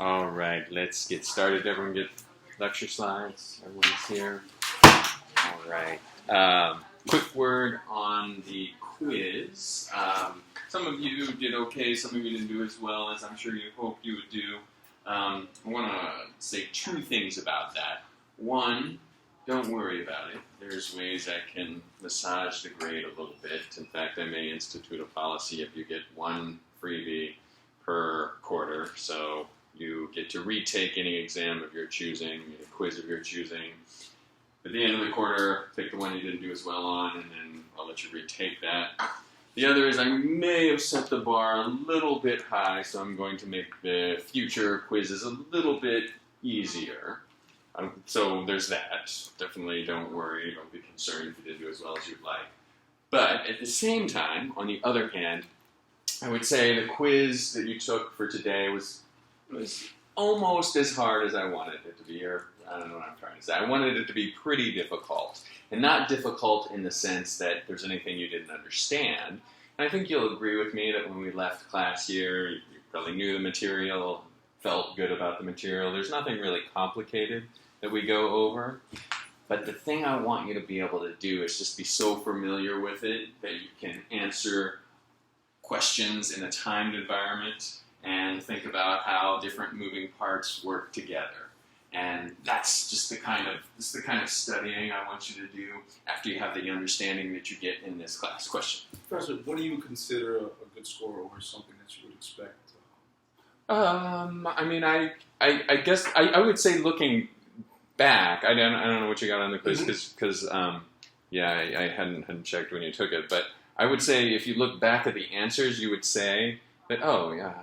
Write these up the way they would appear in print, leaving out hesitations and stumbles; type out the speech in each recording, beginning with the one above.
All right, let's get started. Everyone get lecture slides. Everyone's here. All right. Quick word on the quiz. Some of you did okay. Some of you didn't do as well as I'm sure you hoped you would do. I want to say two things about that. One, don't worry about it. There's ways I can massage the grade a little bit. In fact, I may institute a policy if you get one freebie per quarter. So you get to retake any exam of your choosing, a quiz of your choosing. At the end of the quarter, pick the one you didn't do as well on, and then I'll let you retake that. The other is I may have set the bar a little bit high, so I'm going to make the future quizzes a little bit easier. So there's that. Definitely don't worry, don't be concerned if you didn't do as well as you'd like. But at the same time, on the other hand, I would say the quiz that you took for today was almost as hard as I wanted it to be, or I don't know what I'm trying to say. I wanted it to be pretty difficult, and not difficult in the sense that there's anything you didn't understand. And I think you'll agree with me that when we left class here, you probably knew the material, felt good about the material. There's nothing really complicated that we go over. But the thing I want you to be able to do is just be so familiar with it that you can answer questions in a timed environment and think about how different moving parts work together. And that's just the kind of studying I want you to do after you have the understanding that you get in this class. Question? Professor, what do you consider a good score or something that you would expect? I mean, I guess I would say looking back, I don't know what you got on the quiz because I hadn't checked when you took it, but I would say if you look back at the answers, you would say that, oh yeah,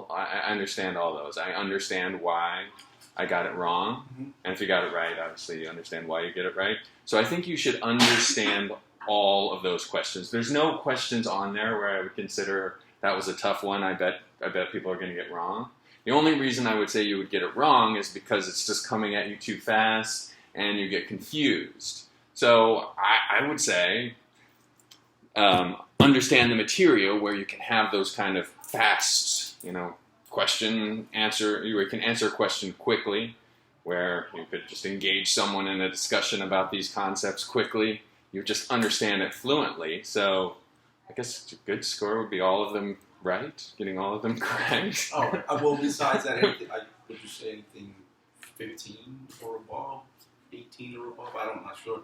I understand all those. I understand why I got it wrong. Mm-hmm. And if you got it right, obviously you understand why you get it right. So I think you should understand all of those questions. There's no questions on there where I would consider that was a tough one. I bet people are going to get wrong. The only reason I would say you would get it wrong is because it's just coming at you too fast and you get confused. So I would say understand the material where you can have those kind of fast, question answer. You can answer a question quickly, where you could just engage someone in a discussion about these concepts quickly. You just understand it fluently. So I guess a good score would be all of them right, getting all of them correct. Oh, well, besides that, would you say anything 15 or above, 18 or above? I'm not sure.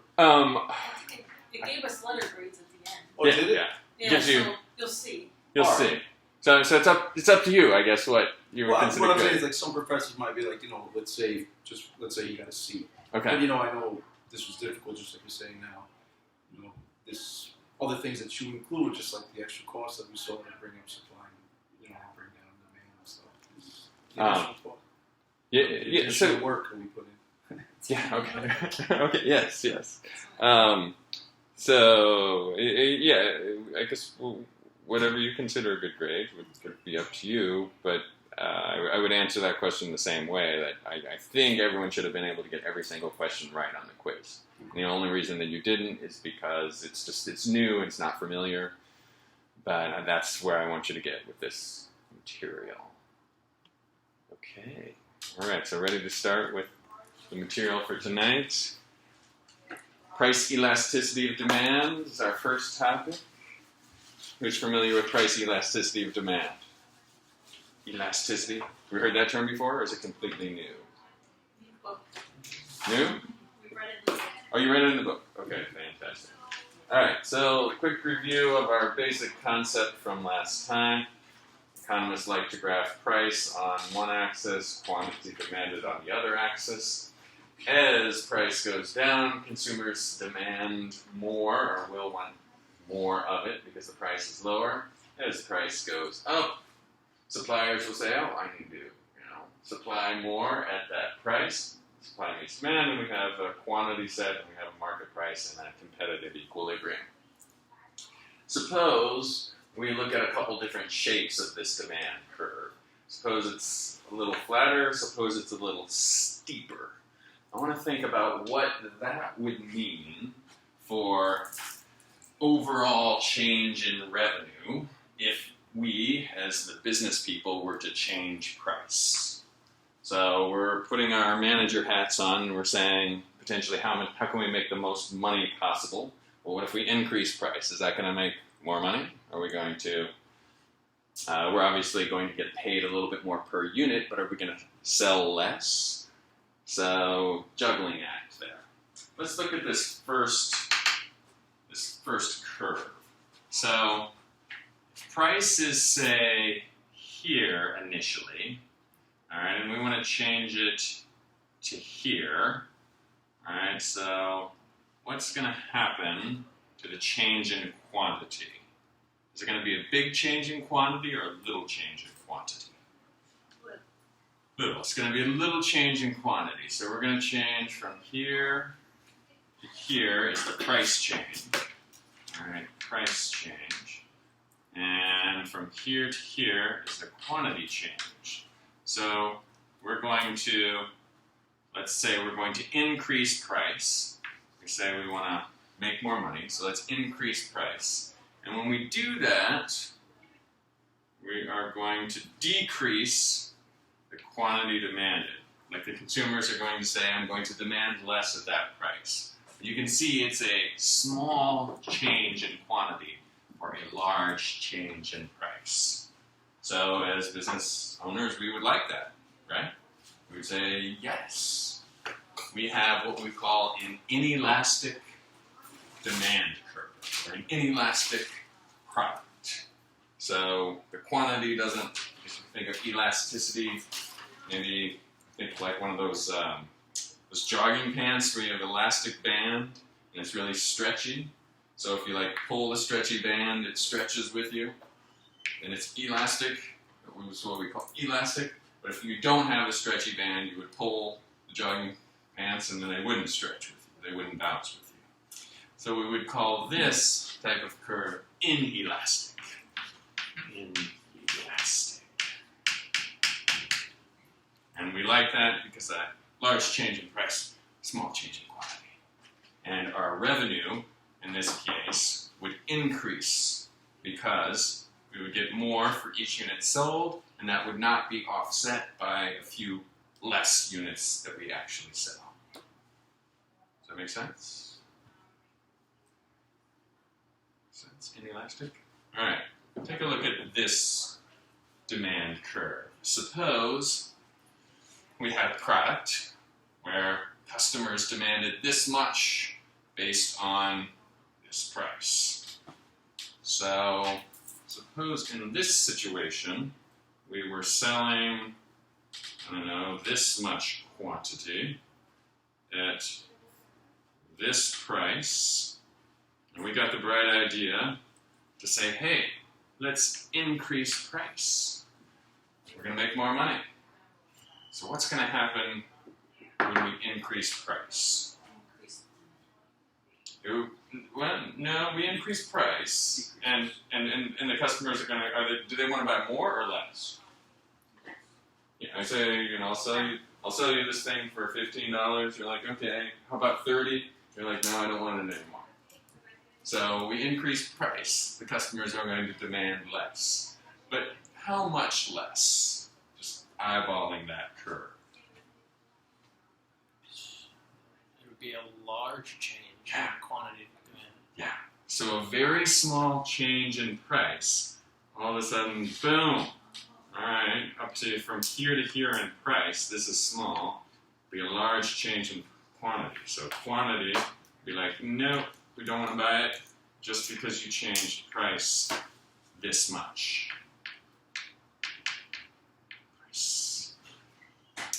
It gave us letter grades at the end. Oh, did it? Yeah, so you'll see. You'll see. So it's up to you, I guess, what you would consider what I'm good. saying is, like, some professors might be like, let's say you got a C. Okay. But, I know this was difficult, just like you're saying now. This other things that you include, just like the extra costs that we saw to bring up supply, bring down demand and stuff. Yeah. So work that we put in. Yeah. Okay. Okay. Yes. So I guess whatever you consider a good grade would be up to you. But I would answer that question the same way. That I think everyone should have been able to get every single question right on the quiz. The only reason that you didn't is because it's new, it's not familiar, but that's where I want you to get with this material. Okay, all right, so ready to start with the material for tonight. Price elasticity of demand is our first topic. Who's familiar with price elasticity of demand? Elasticity, have you heard that term before, or is it completely new? New? Oh, you read it in the book. Okay, fantastic. All right, so a quick review of our basic concept from last time. Economists like to graph price on one axis, quantity demanded on the other axis. As price goes down, consumers demand more or will want more of it because the price is lower. As the price goes up, suppliers will say, I need to supply more at that price. Supply meets demand, and we have a quantity set, and we have a market price and a competitive equilibrium. Suppose we look at a couple different shapes of this demand curve. Suppose it's a little flatter, suppose it's a little steeper. I want to think about what that would mean for overall change in revenue if we, as the business people, were to change price. So we're putting our manager hats on and we're saying potentially how can we make the most money possible? Well, what if we increase price? Is that going to make more money? Are we going to, we're obviously going to get paid a little bit more per unit, but are we going to sell less? So juggling act there. Let's look at this first curve. So price is, say, here initially, all right, and we want to change it to here, all right, so what's going to happen to the change in quantity? Is it going to be a big change in quantity or a little change in quantity? Little. It's going to be a little change in quantity. So we're going to change from here to here is the price change. All right, price change. And from here to here is the quantity change. So we're going to, let's say we're going to increase price. We say we want to make more money, so let's increase price. And when we do that, we are going to decrease the quantity demanded. Like the consumers are going to say, I'm going to demand less at that price. You can see it's a small change in quantity for a large change in price. So as business owners, we would like that, right? We would say, yes. We have what we call an inelastic demand curve, or an inelastic product. So the quantity doesn't, if you think of elasticity, maybe think of like one of those jogging pants where you have elastic band and it's really stretchy. So if you like pull the stretchy band, it stretches with you, and it's elastic. Which is what we call elastic. But if you don't have a stretchy band, you would pull the jogging pants and then they wouldn't stretch with you. They wouldn't bounce with you. So we would call this type of curve inelastic. Inelastic. And we like that because a large change in price, small change in quantity. And our revenue, in this case, would increase because we would get more for each unit sold, and that would not be offset by a few less units that we actually sell. Does that make sense? Sense? Inelastic? All right, take a look at this demand curve. Suppose we had a product where customers demanded this much based on this price. So suppose in this situation, we were selling, I don't know, this much quantity at this price, and we got the bright idea to say, hey, let's increase price. We're going to make more money. So what's going to happen when we increase price? Well, no, we increase price, and the customers are going to, do they want to buy more or less? Yeah, I say, I'll sell you this thing for $15. You're like, okay, how about 30? You're like, no, I don't want it anymore. So we increase price. The customers are going to demand less. But how much less? Just eyeballing that curve. It would be a large change in quantity of demand. Yeah. So a very small change in price, all of a sudden, boom. All right, up to from here to here in price, this is small, be a large change in quantity. So quantity, be like, no, we don't want to buy it just because you changed price this much. Price.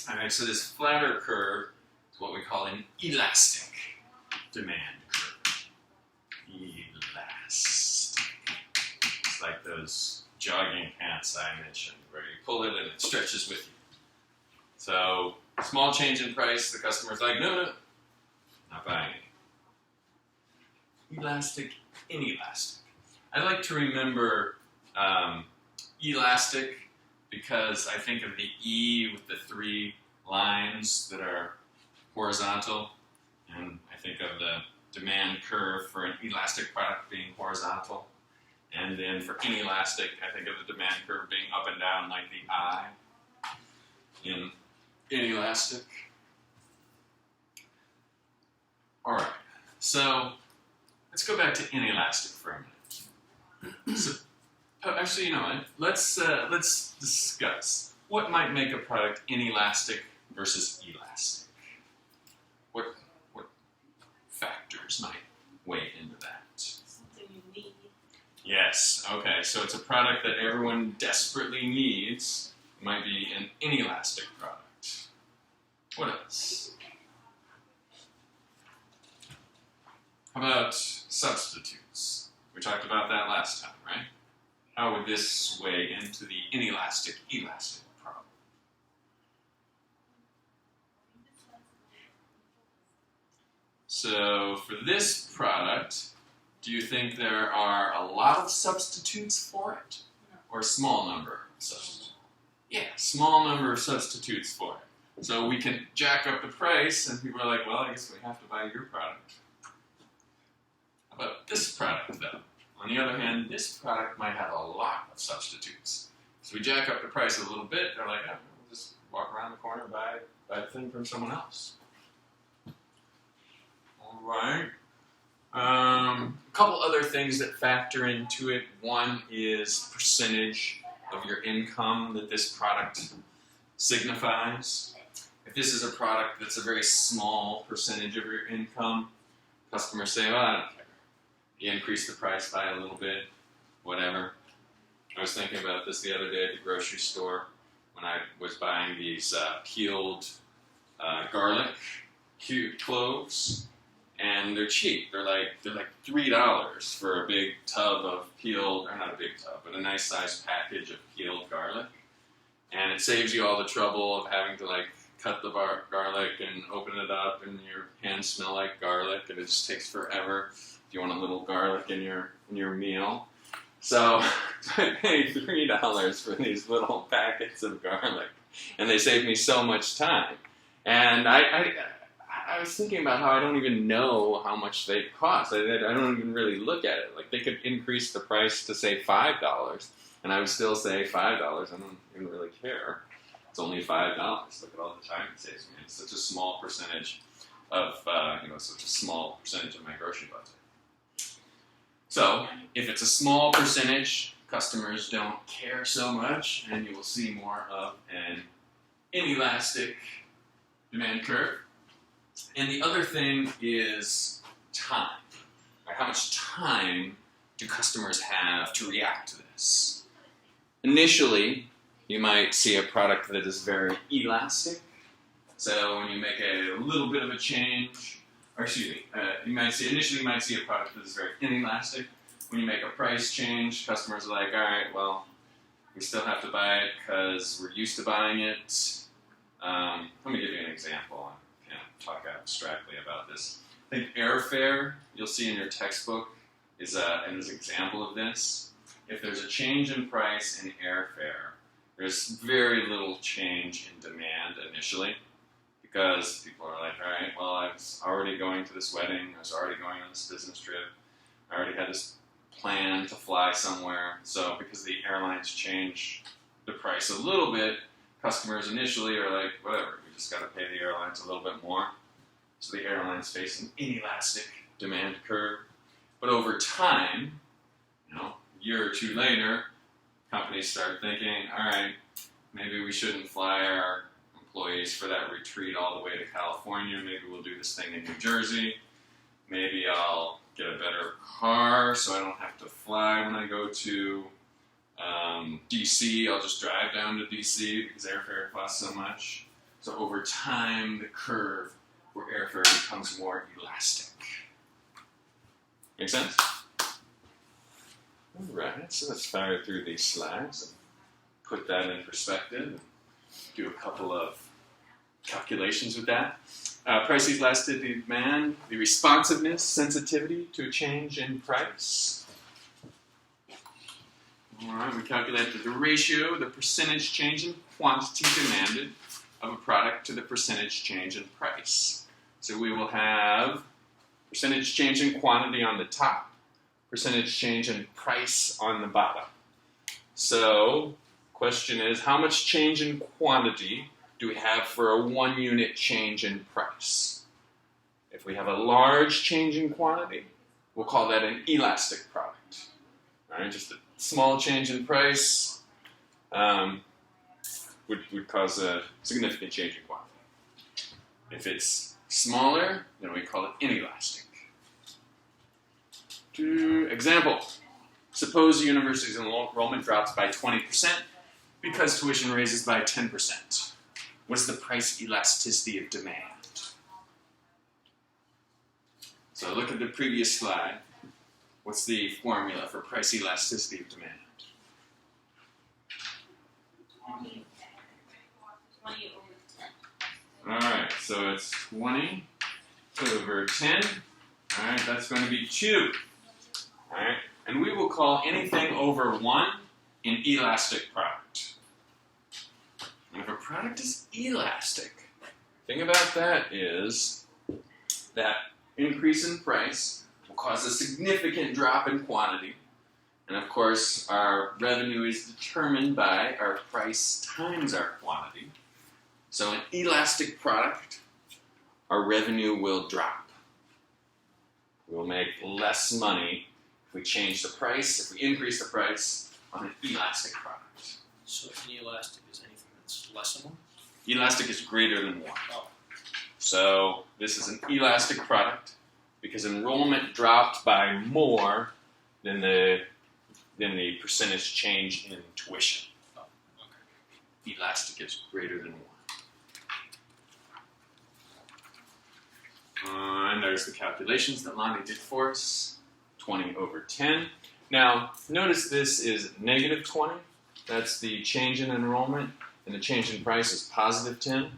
All right, so this flatter curve is what we call an elastic demand curve. Elastic. It's like those jogging pants I mentioned, where you pull it and it stretches with you. So, small change in price, the customer's like, no, not buying it. Elastic, inelastic. I like to remember elastic because I think of the E with the 3 lines that are horizontal, and I think of the demand curve for an elastic product being horizontal. And then for inelastic, I think of the demand curve being up and down like the I in inelastic. All right, so let's go back to inelastic for a minute. So, actually, you know what? Let's discuss what might make a product inelastic versus elastic. What factors might weigh into that? Something you need. Yes. Okay. So it's a product that everyone desperately needs. It might be an inelastic product. What else? How about substitutes? We talked about that last time, right? How would this weigh into the inelastic elastic problem? So for this product, do you think there are a lot of substitutes for it? Or a small number of substitutes? Yeah, small number of substitutes for it. So we can jack up the price and people are like, well, I guess we have to buy your product. How about this product though? On the other hand, this product might have a lot of substitutes. So we jack up the price a little bit, they're like, oh, we'll just walk around the corner and buy the thing from someone else. Alright. A couple other things that factor into it. One is percentage of your income that this product signifies. If this is a product that's a very small percentage of your income, customers say, well, I don't care. You increase the price by a little bit, whatever. I was thinking about this the other day at the grocery store when I was buying these peeled garlic cloves, and they're cheap. They're like $3 for a big tub of peeled, or not a big tub, but a nice sized package of peeled garlic, and it saves you all the trouble of having to like cut the garlic and open it up, and your hands smell like garlic, and it just takes forever. You want a little garlic in your meal. So I paid $3 for these little packets of garlic, and they saved me so much time. And I was thinking about how I don't even know how much they cost. I don't even really look at it. Like they could increase the price to say $5, and I would still say $5. I don't even really care. It's only $5. Look at all the time it saves me. It's such a small percentage of such a small percentage of my grocery budget. So, if it's a small percentage, customers don't care so much, and you will see more of an inelastic demand curve. And the other thing is time. Like how much time do customers have to react to this? Initially, you might see a product that is very elastic. So when you make a little bit of a change, initially you might see a product that is very inelastic. When you make a price change, customers are like, all right, well, we still have to buy it because we're used to buying it. Let me give you an example. I can't talk abstractly about this. I think airfare, you'll see in your textbook, is an example of this. If there's a change in price in airfare, there's very little change in demand initially. Because people are like, all right, well, I was already going to this wedding, I was already going on this business trip, I already had this plan to fly somewhere. So because the airlines change the price a little bit, customers initially are like, whatever, we just got to pay the airlines a little bit more. So the airlines face an inelastic demand curve. But over time, a year or two later, companies start thinking, all right, maybe we shouldn't fly our employees for that retreat all the way to California. Maybe we'll do this thing in New Jersey. Maybe I'll get a better car so I don't have to fly when I go to DC. I'll just drive down to DC because airfare costs so much. So over time, the curve for airfare becomes more elastic. Make sense? All right, so let's fire through these slides and put that in perspective and do a couple of calculations with that. Price elasticity demand, the responsiveness, sensitivity to a change in price. All right, we calculated the ratio, the percentage change in quantity demanded of a product to the percentage change in price. So we will have percentage change in quantity on the top, percentage change in price on the bottom. So, question is, how much change in quantity do do we have for a 1 unit change in price? If we have a large change in quantity, we'll call that an elastic product. All right, just a small change in price would cause a significant change in quantity. If it's smaller, then we call it inelastic. Example, suppose the university's enrollment drops by 20% because tuition raises by 10%. What's the price elasticity of demand? So look at the previous slide. What's the formula for price elasticity of demand? 20 over 10. Alright, so it's 20 over 10. Alright, that's going to be 2. Alright, and we will call anything over 1 an elastic product. And if a product is elastic, the thing about that is that increase in price will cause a significant drop in quantity. And of course, our revenue is determined by our price times our quantity. So an elastic product, our revenue will drop. We'll make less money if we change the price, if we increase the price on an elastic product. So inelastic is anything that's less than 1? Elastic is greater than 1. Oh. So this is an elastic product because enrollment dropped by more than the percentage change in tuition. Oh, okay. Elastic is greater than 1. And there's the calculations that Lonnie did for us. 20 over 10. Now, notice this is negative 20. That's the change in enrollment, and the change in price is positive 10.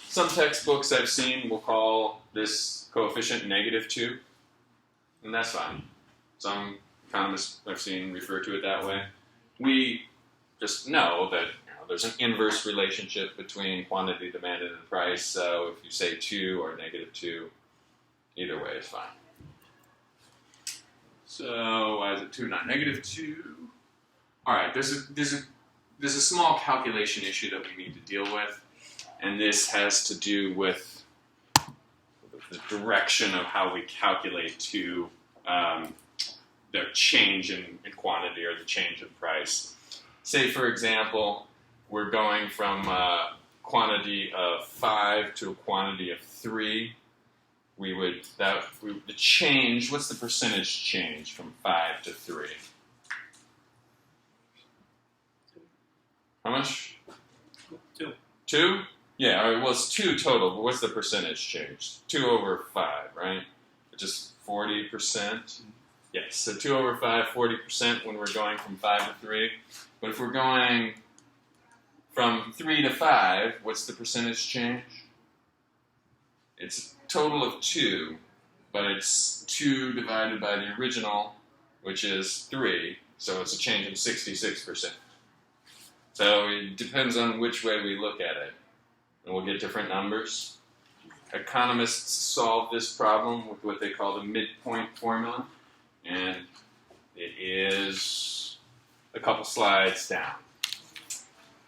Some textbooks I've seen will call this coefficient negative 2, and that's fine. Some economists I've seen refer to it that way. We just know that there's an inverse relationship between quantity demanded and price, so if you say 2 or negative 2, either way is fine. So why is it 2, not negative 2? All right, there's a small calculation issue that we need to deal with, and this has to do with the direction of how we calculate to the change in quantity or the change in price. Say, for example, we're going from a quantity of 5 to a quantity of 3. The change, what's the percentage change from 5 to 3? How much? 2. 2? Yeah, all right, well, it's 2 total, but what's the percentage change? 2 over 5, right? Which is 40%. Yes, so 2 over 5, 40% when we're going from 5 to 3. But if we're going from 3 to 5, what's the percentage change? It's a total of 2, but it's 2 divided by the original, which is 3, so it's a change of 66%. So it depends on which way we look at it, and we'll get different numbers. Economists solve this problem with what they call the midpoint formula, and it is a couple slides down.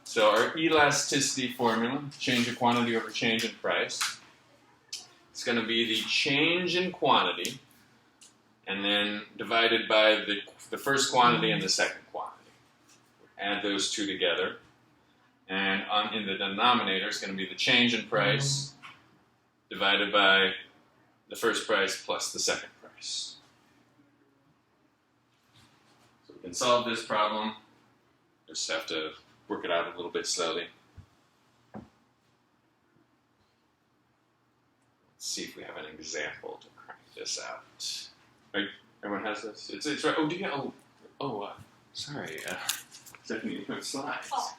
So our elasticity formula, change in quantity over change in price, it's going to be the change in quantity and then divided by the first quantity and the second quantity. Add those two together, and in the denominator is going to be the change in price divided by the first price plus the second price. So we can solve this problem. Just have to work it out a little bit slowly. Let's see if we have an example to crank this out. Right? Everyone has this? It's right. Oh, do you? Sorry. Stephanie, you have slides. Oh,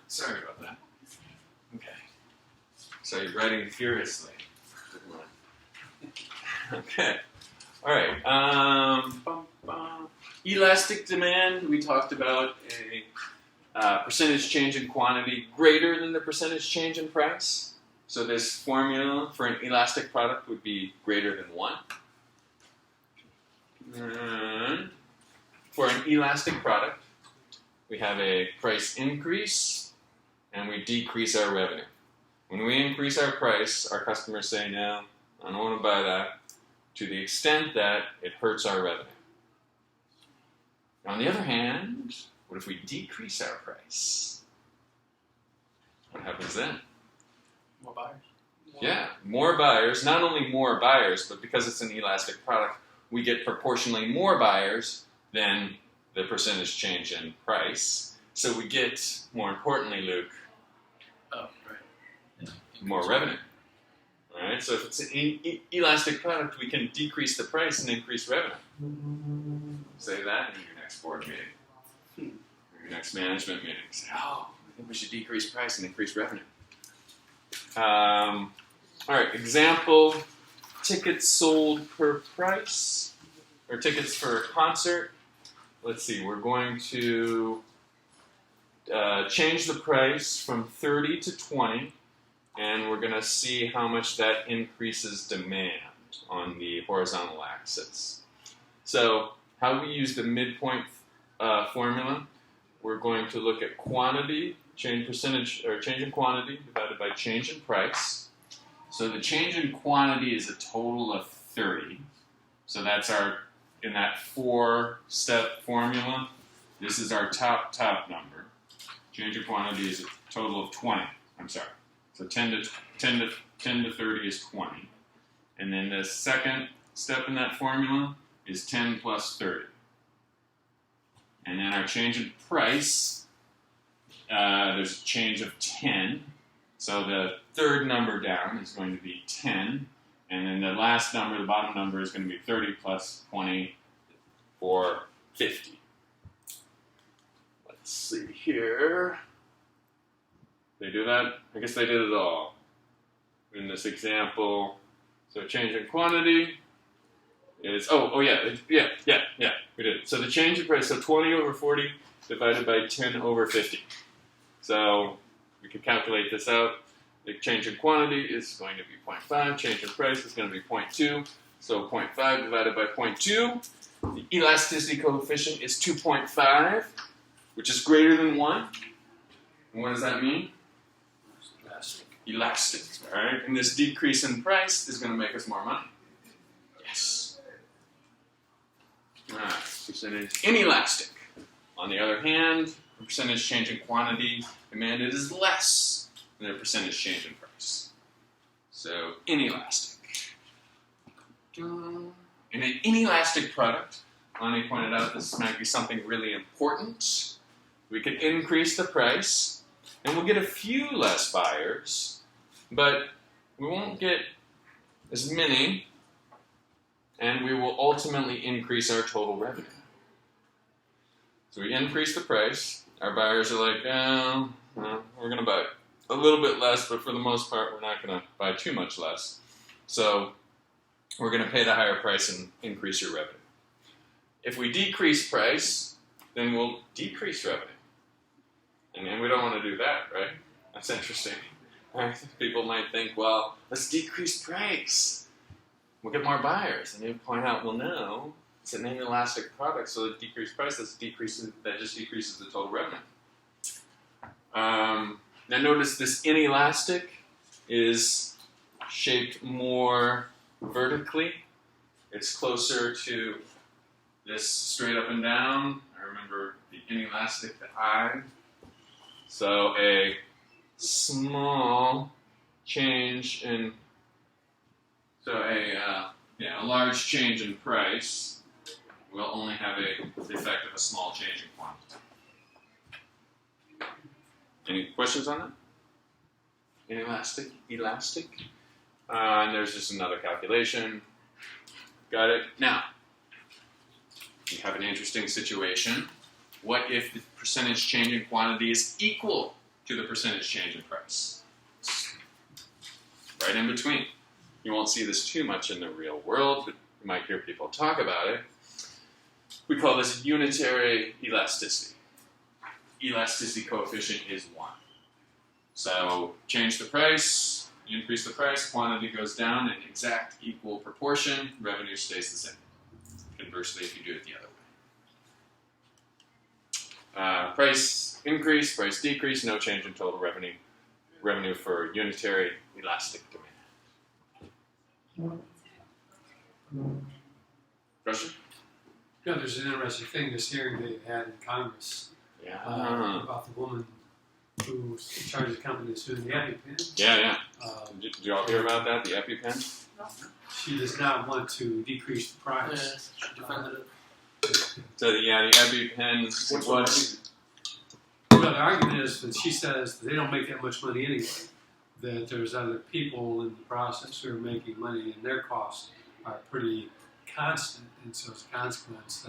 Sorry about that. Okay. So you're writing furiously. Okay. All right. Elastic demand. We talked about a percentage change in quantity greater than the percentage change in price. So this formula for an elastic product would be greater than 1. And for an elastic product, we have a price increase and we decrease our revenue. When we increase our price, our customers say, no, I don't want to buy that, to the extent that it hurts our revenue. On the other hand, what if we decrease our price? What happens then? More buyers. Yeah, more buyers, not only more buyers, but because it's an elastic product, we get proportionally more buyers than the percentage change in price. So we get, more importantly, Luke, Oh, right. Yeah. more revenue. All right, so if it's an elastic product, we can decrease the price and increase revenue. Say that in your next board meeting, your next management meeting. Say, oh, I think we should decrease price and increase revenue. All right, example, tickets sold per price, or tickets for a concert. Let's see, we're going to change the price from 30 to 20, and we're going to see how much that increases demand on the horizontal axis. So how we use the midpoint formula, we're going to look at quantity, change in quantity divided by change in price. So the change in quantity is a total of 30. So that's in that 4-step formula, this is our top number. Change in quantity is a total of 20. I'm sorry. So 10 to 30 is 20. And then the second step in that formula is 10 plus 30. And then our change in price, there's a change of 10. So the third number down is going to be 10. And then the last number, the bottom number, is going to be 30 plus 20 for 50. Let's see here. They do that? I guess they did it all in this example. So change in quantity is, we did it. So the change in price, so 20 over 40 divided by 10 over 50. So we can calculate this out. The change in quantity is going to be 0.5. Change in price is going to be 0.2. So 0.5 divided by 0.2. The elasticity coefficient is 2.5, which is greater than 1. And what does that mean? Elastic. All right. And this decrease in price is going to make us more money. Yes. All right. Percentage inelastic. On the other hand, the percentage change in quantity demanded is less than the percentage change in price. So inelastic. In an inelastic product, Ani pointed out this might be something really important. We could increase the price, and we'll get a few less buyers, but we won't get as many, and we will ultimately increase our total revenue. So we increase the price. Our buyers are like, we're going to buy a little bit less, but for the most part, we're not going to buy too much less. So we're going to pay the higher price and increase your revenue. If we decrease price, then we'll decrease revenue. And we don't want to do that, right? That's interesting. People might think, well, let's decrease price. We'll get more buyers. And you point out, well, no, it's an inelastic product, so the decreased price, that just decreases the total revenue. Now notice this inelastic is shaped more vertically. It's closer to this straight up and down. I remember the inelastic, the I. So a small change in, a large change in price will only have the effect of a small change in quantity. Any questions on that? Inelastic, elastic? And there's just another calculation. Got it? Now, you have an interesting situation. What if the percentage change in quantity is equal to the percentage change in price? Right in between. You won't see this too much in the real world, but you might hear people talk about it. We call this unitary elasticity. Elasticity coefficient is 1. So change the price, increase the price, quantity goes down in exact equal proportion, revenue stays the same. Conversely, if you do it the other Price increase, price decrease, no change in total revenue. Revenue for unitary elastic demand. Question? Yeah, there's an interesting thing this hearing they had in Congress Yeah. about the woman who's in charge of the company that's doing the EpiPen. Yeah. Um, Did you all hear about that? The EpiPen? she does not want to decrease the price. She defended it. So the EpiPen What's was. Well, the argument is that she says that they don't make that much money anyway. That there's other people in the process who are making money, and their costs are pretty constant, and so as a consequence,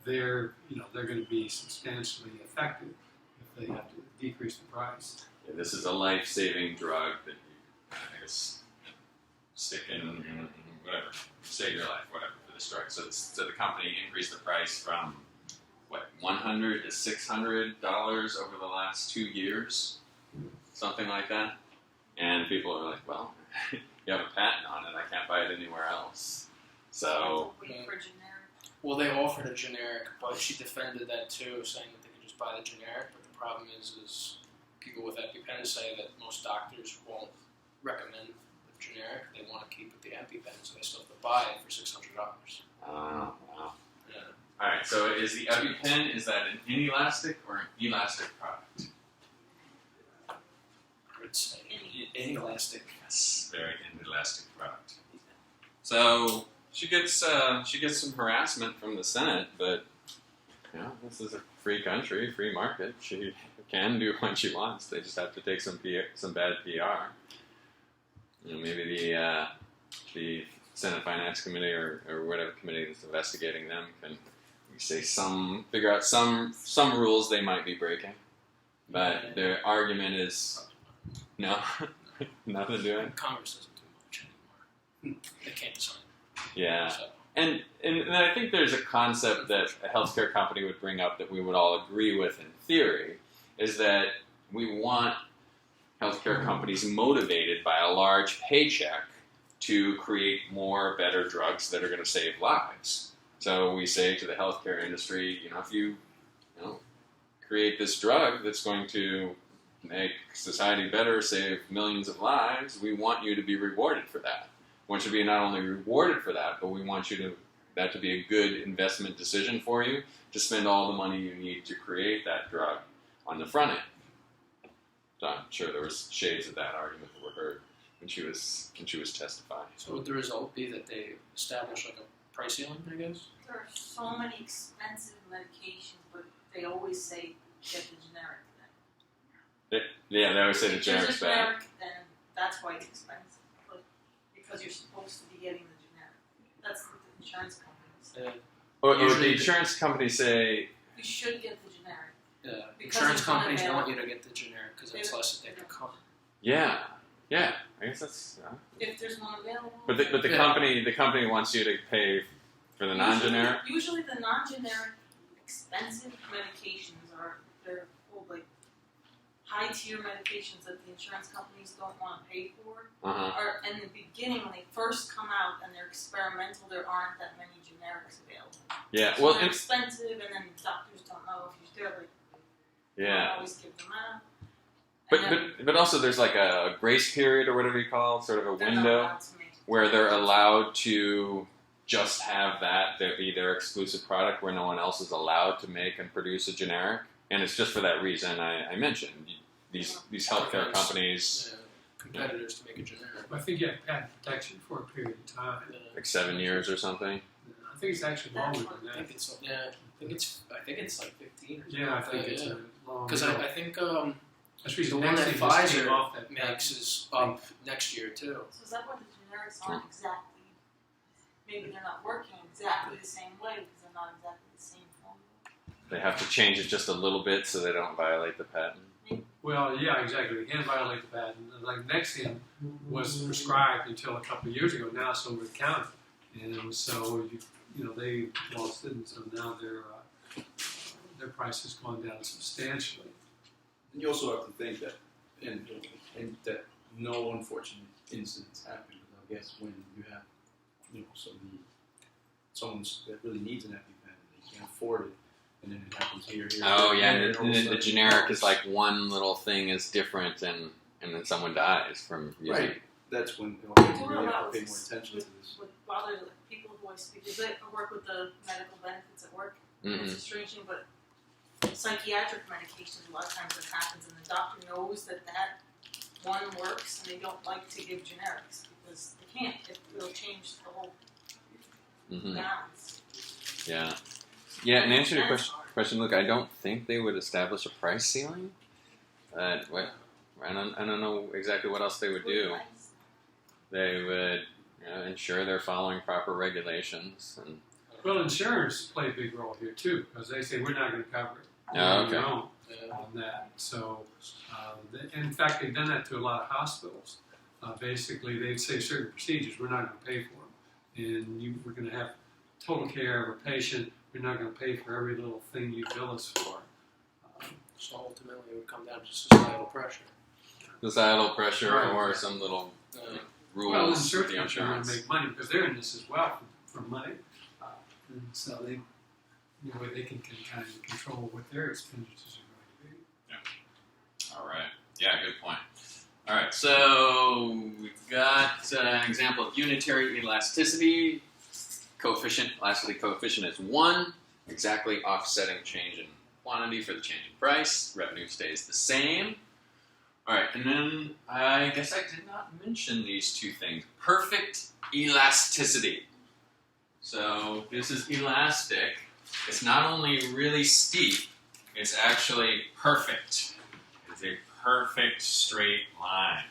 they're going to be substantially affected if they have to decrease the price. Yeah, this is a life-saving drug that you I guess stick in whatever, save your life, whatever for this drug. So the company increased the price from $100 to $600 over the last 2 years, something like that. And people are like, well, you have a patent on it, I can't buy it anywhere else. So Wait for generic. Well, they offered a generic, but she defended that too, saying that they could just buy the generic. But the problem is people with EpiPen say that most doctors won't recommend the generic. They want to keep with the EpiPen, so they still have to buy it for $600. wow. Yeah. All right. So is the EpiPen, is that an inelastic or an elastic product? It's inelastic. Yes, very inelastic product. So she gets some harassment from the Senate, but this is a free country, free market. She can do what she wants. They just have to take some bad PR. Maybe the Senate Finance Committee or whatever committee that's investigating them can figure out some rules they might be breaking. But their argument is no, nothing to do with it. Congress doesn't do much anymore. They can't decide. Yeah. So, And I think there's a concept that a healthcare company would bring up that we would all agree with in theory, is that we want healthcare companies motivated by a large paycheck to create more, better drugs that are going to save lives. So we say to the healthcare industry, if you create this drug that's going to make society better, save millions of lives, we want you to be rewarded for that. We want you to be not only rewarded for that, but we want that to be a good investment decision for you to spend all the money you need to create that drug on the front end. So I'm sure there was shades of that argument that were heard when she was testifying. so would the result be that they establish like a price ceiling, I guess? There are so many expensive medications, but they always say get the generic then. Yeah, they always say the If there's a generic's bad. generic, then that's why it's expensive. But because you're supposed to be getting the generic. That's what the insurance companies say. Or Usually the insurance companies say, You should get the generic. Because Insurance it's companies unavailable. want you to get the generic because it's less that they can cover. yeah, I guess that's. If there's one available. But the Yeah. company wants you to pay for the non-generic. Usually the non-generic expensive medications they're called like high-tier medications that the insurance companies don't want to pay for. Uh-huh. Or in the beginning, when they first come out and they're experimental, there aren't that many generics available. Yeah. So Well, they're expensive, and then doctors don't know if you're still don't yeah. always give them out. And then But also there's like a grace period or whatever you call it, sort of a they're not window allowed to make where they're allowed to just have that be their exclusive product, where no one else is allowed to make and produce a generic, and it's just for that reason I mentioned. These healthcare companies, Competitors to make a generic. I think you have patent protection for a period of time. like 7 years or something. I think it's actually longer than I think that. it's like 15 or something. Yeah, I think it's a long. Because I think That's the the reason one next that thing just came Pfizer off that makes is up next year too. So is that why the generics aren't exactly, maybe they're not working exactly the same way because they're not exactly the same formula? They have to change it just a little bit so they don't violate the patent. Well, yeah, exactly. They can't violate the patent. And like Nexium was prescribed until a couple of years ago. Now it's over the counter, and so they lost it, and so now their price has gone down substantially. And you also have to think that, and that no unfortunate incidents happen. I guess when you have, someone that really needs an EpiPen, they can't afford it, and then it happens here. Oh yeah, and and then all of a the sudden generic it is like one little thing is different, and then someone dies from using. right. That's when I you do really know have to that pay more attention to this. with other people who I speak with. I work with the medical benefits at work. Mhm. It's a strange thing, but psychiatric medications, a lot of times it happens, and the doctor knows that one works, and they don't like to give generics because they can't. It'll change the whole Mhm. balance. Yeah. Yeah, and answer your That's question. hard. Question. Look, I don't think they would establish a price ceiling. What? I don't know exactly what else they would do. They would ensure they're following proper regulations and. Well, insurers play a big role here too, because they say we're not going to cover it. Oh, We okay. don't on that. So, in fact, they've done that to a lot of hospitals. Basically, they'd say certain procedures we're not going to pay for them, and we're going to have total care of a patient. We're not going to pay for every little thing you bill us for. So ultimately, it would come down to societal pressure. Societal pressure Right. or some little rules Well, with insurance the companies are going insurance. to make money because they're in this as well for money, and so they can kind of control what their expenditures are going to be. All right. Yeah, good point. All right, so we've got an example of unitary elasticity. Elasticity coefficient is 1, exactly offsetting change in quantity for the change in price. Revenue stays the same. All right, and then I guess I did not mention these two things. Perfect elasticity. So this is elastic. It's not only really steep, it's actually perfect. It's a perfect straight line.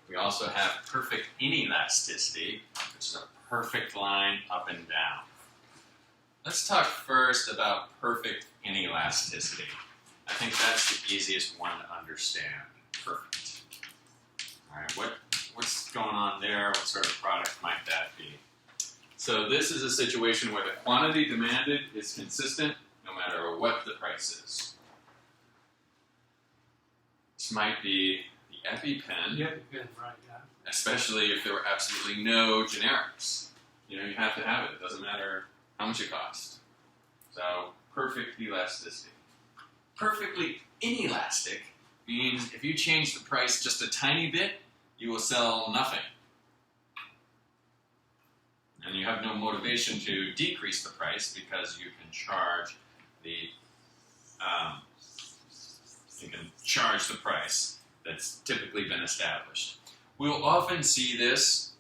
We also have perfect inelasticity, which is a perfect line up and down. Let's talk first about perfect inelasticity. I think that's the easiest one to understand. Perfect. All right, what's going on there? What sort of product might that be? So this is a situation where the quantity demanded is consistent no matter what the price is. This might be the EpiPen, Yeah, depends, right? Yeah. especially if there were absolutely no generics. You have to have it. It doesn't matter how much it costs. So perfect elasticity. Perfectly inelastic means if you change the price just a tiny bit, you will sell nothing. And you have no motivation to decrease the price because you can charge the price that's typically been established. We'll often see this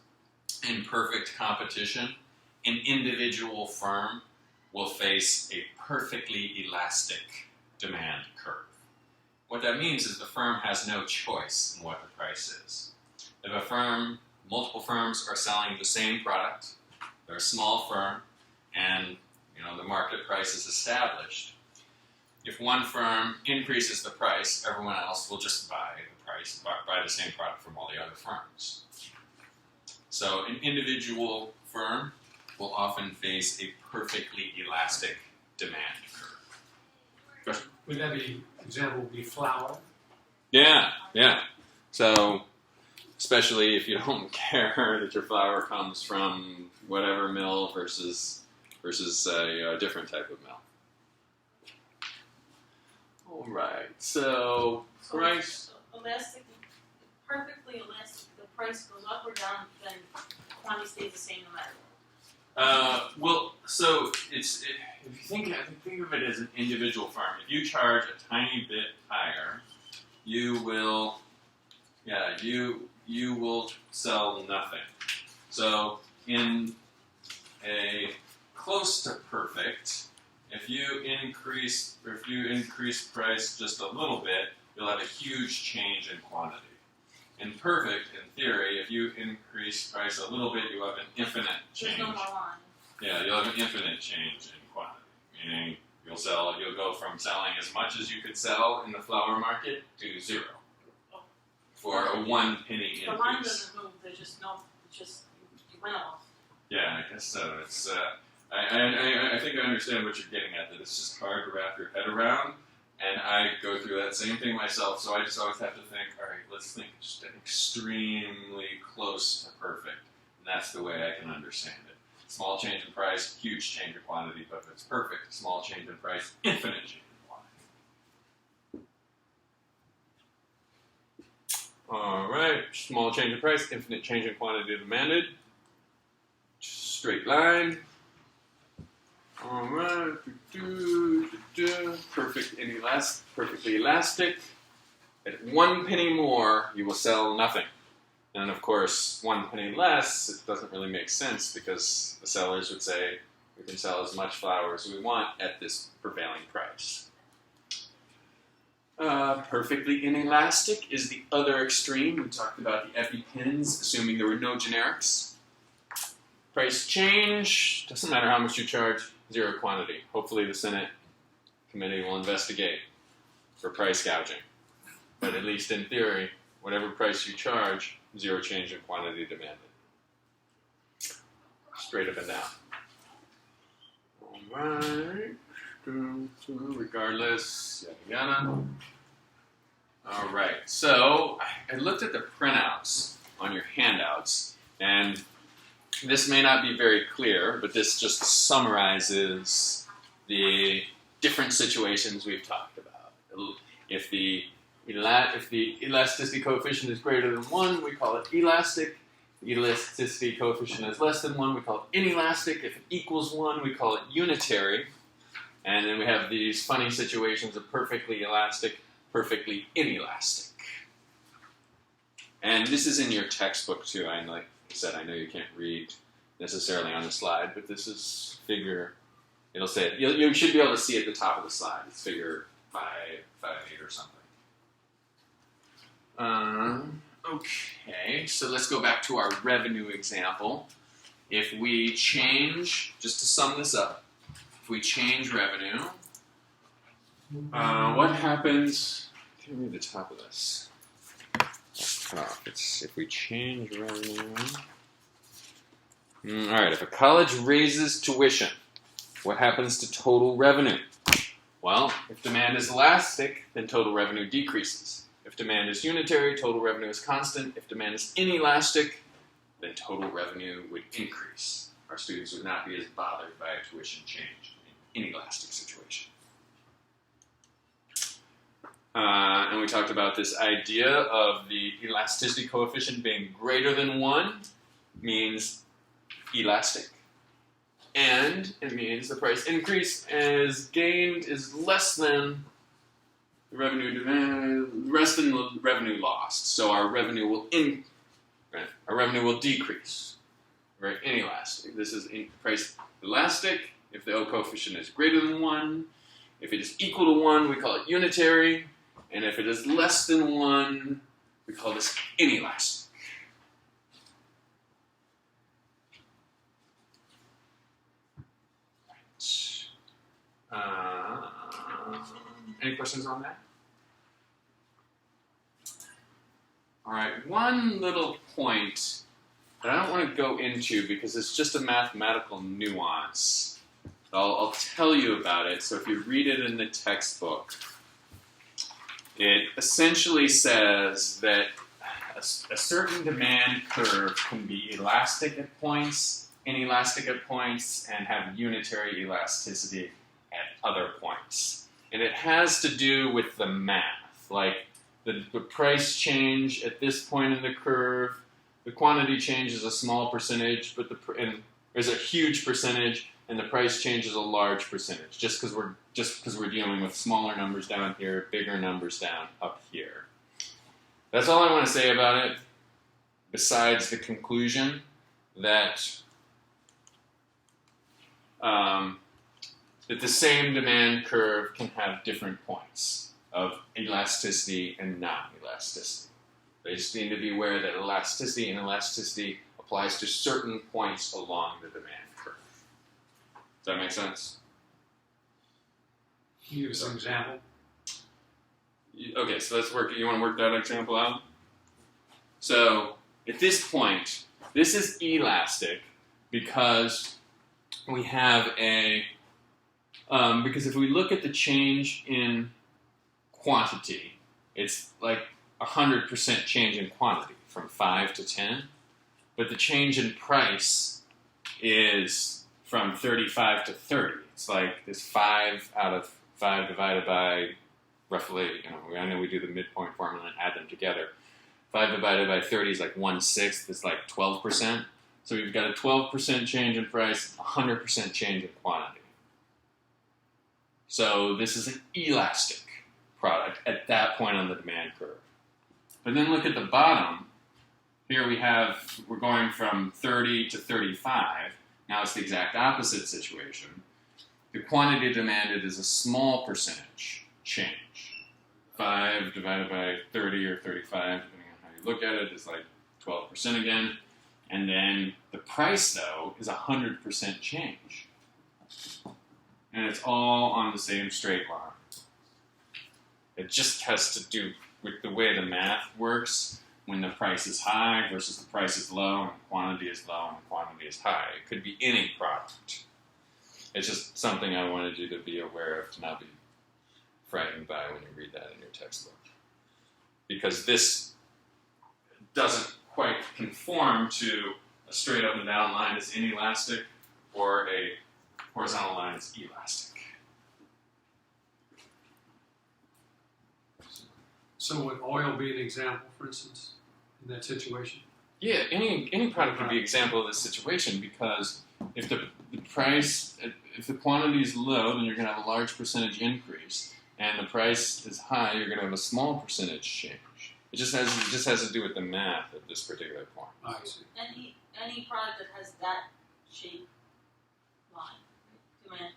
in perfect competition. An individual firm will face a perfectly elastic demand curve. What that means is the firm has no choice in what the price is. If multiple firms are selling the same product, they're a small firm, and the market price is established. If one firm increases the price, everyone else will just buy the same product from all the other firms. So an individual firm will often face a perfectly elastic demand curve. Would that be example would be flour? Yeah. So, especially if you don't care that your flour comes from whatever mill versus a different type of mill. All right. So price. Elastic, perfectly elastic. The price goes up or down, then quantity stays the same no matter what. Well, so if you think of it as an individual firm, if you charge a tiny bit higher, you will sell nothing. So in a close to perfect, if you increase price just a little bit, you'll have a huge change in quantity. In perfect, in theory, if you increase price a little bit, you have an infinite change. There's no more line. Yeah, you'll have an infinite change in quantity, meaning you'll go from selling as much as you could sell in the flour market to 0 for a 1 penny The line increase. doesn't move. There's just you went off. Yeah, I guess so. It's I think I understand what you're getting at. That it's just hard to wrap your head around, and I go through that same thing myself. So I just always have to think, all right, let's think just extremely close to perfect, and that's the way I can understand it. small change in price, huge change in quantity, but if it's perfect, small change in price, infinite change in quantity. Alright, small change in price, infinite change in quantity demanded. Straight line. Alright, perfectly elastic. At 1 penny more, you will sell nothing. And of course, 1 penny less, it doesn't really make sense because the sellers would say, we can sell as much flour as we want at this prevailing price. Perfectly inelastic is the other extreme. We talked about the EpiPens, assuming there were no generics. Price change, doesn't matter how much you charge, zero quantity. Hopefully the Senate committee will investigate for price gouging. But at least in theory, whatever price you charge, zero change in quantity demanded. Straight up and down. Alright. Regardless, yada yada. Alright, so I looked at the printouts on your handouts, and this may not be very clear, but this just summarizes the different situations we've talked about. If the elasticity coefficient is greater than 1, we call it elastic. The elasticity coefficient is less than 1, we call it inelastic. If it equals 1, we call it unitary. And then we have these funny situations of perfectly elastic, perfectly inelastic. And this is in your textbook too. Like I said, I know you can't read necessarily on the slide, but this is figure, it'll say it. You should be able to see at the top of the slide. It's figure 5.8 or something. Okay, so let's go back to our revenue example. If we change, just to sum this up, if we change revenue, what happens? I can't read the top of this. Cut off. It's if we change revenue. All right, if a college raises tuition, what happens to total revenue? Well, if demand is elastic, then total revenue decreases. If demand is unitary, total revenue is constant. If demand is inelastic, then total revenue would increase. Our students would not be as bothered by a tuition change in an inelastic situation. And we talked about this idea of the elasticity coefficient being greater than 1 means elastic. And it means the price increase is gained is less than the revenue demand, less than the revenue lost. So our revenue will decrease. Right? Inelastic. This is price elastic. If the O coefficient is greater than 1, if it is equal to 1, we call it unitary. And if it is less than 1, we call this inelastic. Any questions on that? All right, one little point that I don't want to go into because it's just a mathematical nuance. I'll tell you about it. So if you read it in the textbook, it essentially says that a certain demand curve can be elastic at points, inelastic at points, and have unitary elasticity at other points. And it has to do with the math, like the price change at this point in the curve, the quantity change is a small percentage, but there's a huge percentage, and the price change is a large percentage, just because we're dealing with smaller numbers down here, bigger numbers down up here. That's all I want to say about it, besides the conclusion that that the same demand curve can have different points of elasticity and non-elasticity. They just need to be aware that elasticity and elasticity applies to certain points along the demand curve. Does that make sense? Can you give us an example? Okay, so let's work. You want to work that example out? So at this point, this is elastic because we have because if we look at the change in quantity, it's like 100% change in quantity from 5 to 10, but the change in price is from 35 to 30. It's like this 5 out of 5 divided by roughly, I know we do the midpoint formula and add them together. 5 divided by 30 is like 1/6. It's like 12%. So we've got a 12% change in price, 100% change in quantity. So this is an elastic product at that point on the demand curve. But then look at the bottom. Here we're going from 30 to 35. Now it's the exact opposite situation. The quantity demanded is a small percentage change. 5 divided by 30 or 35, depending on how you look at it, is like 12% again. And then the price, though, is 100% change. And it's all on the same straight line. It just has to do with the way the math works when the price is high versus the price is low and quantity is low and quantity is high. It could be any product. It's just something I wanted you to be aware of, to not be frightened by when you read that in your textbook. Because this doesn't quite conform to a straight up and down line is inelastic or a horizontal line is elastic. So would oil be an example, for instance, in that situation? Yeah, any product could be an example of this situation, because if the price, if the quantity is low, then you're going to have a large percentage increase, and the price is high, you're going to have a small percentage change. It just has to do with the math at this particular point. I see. Any product that has that shape line, demand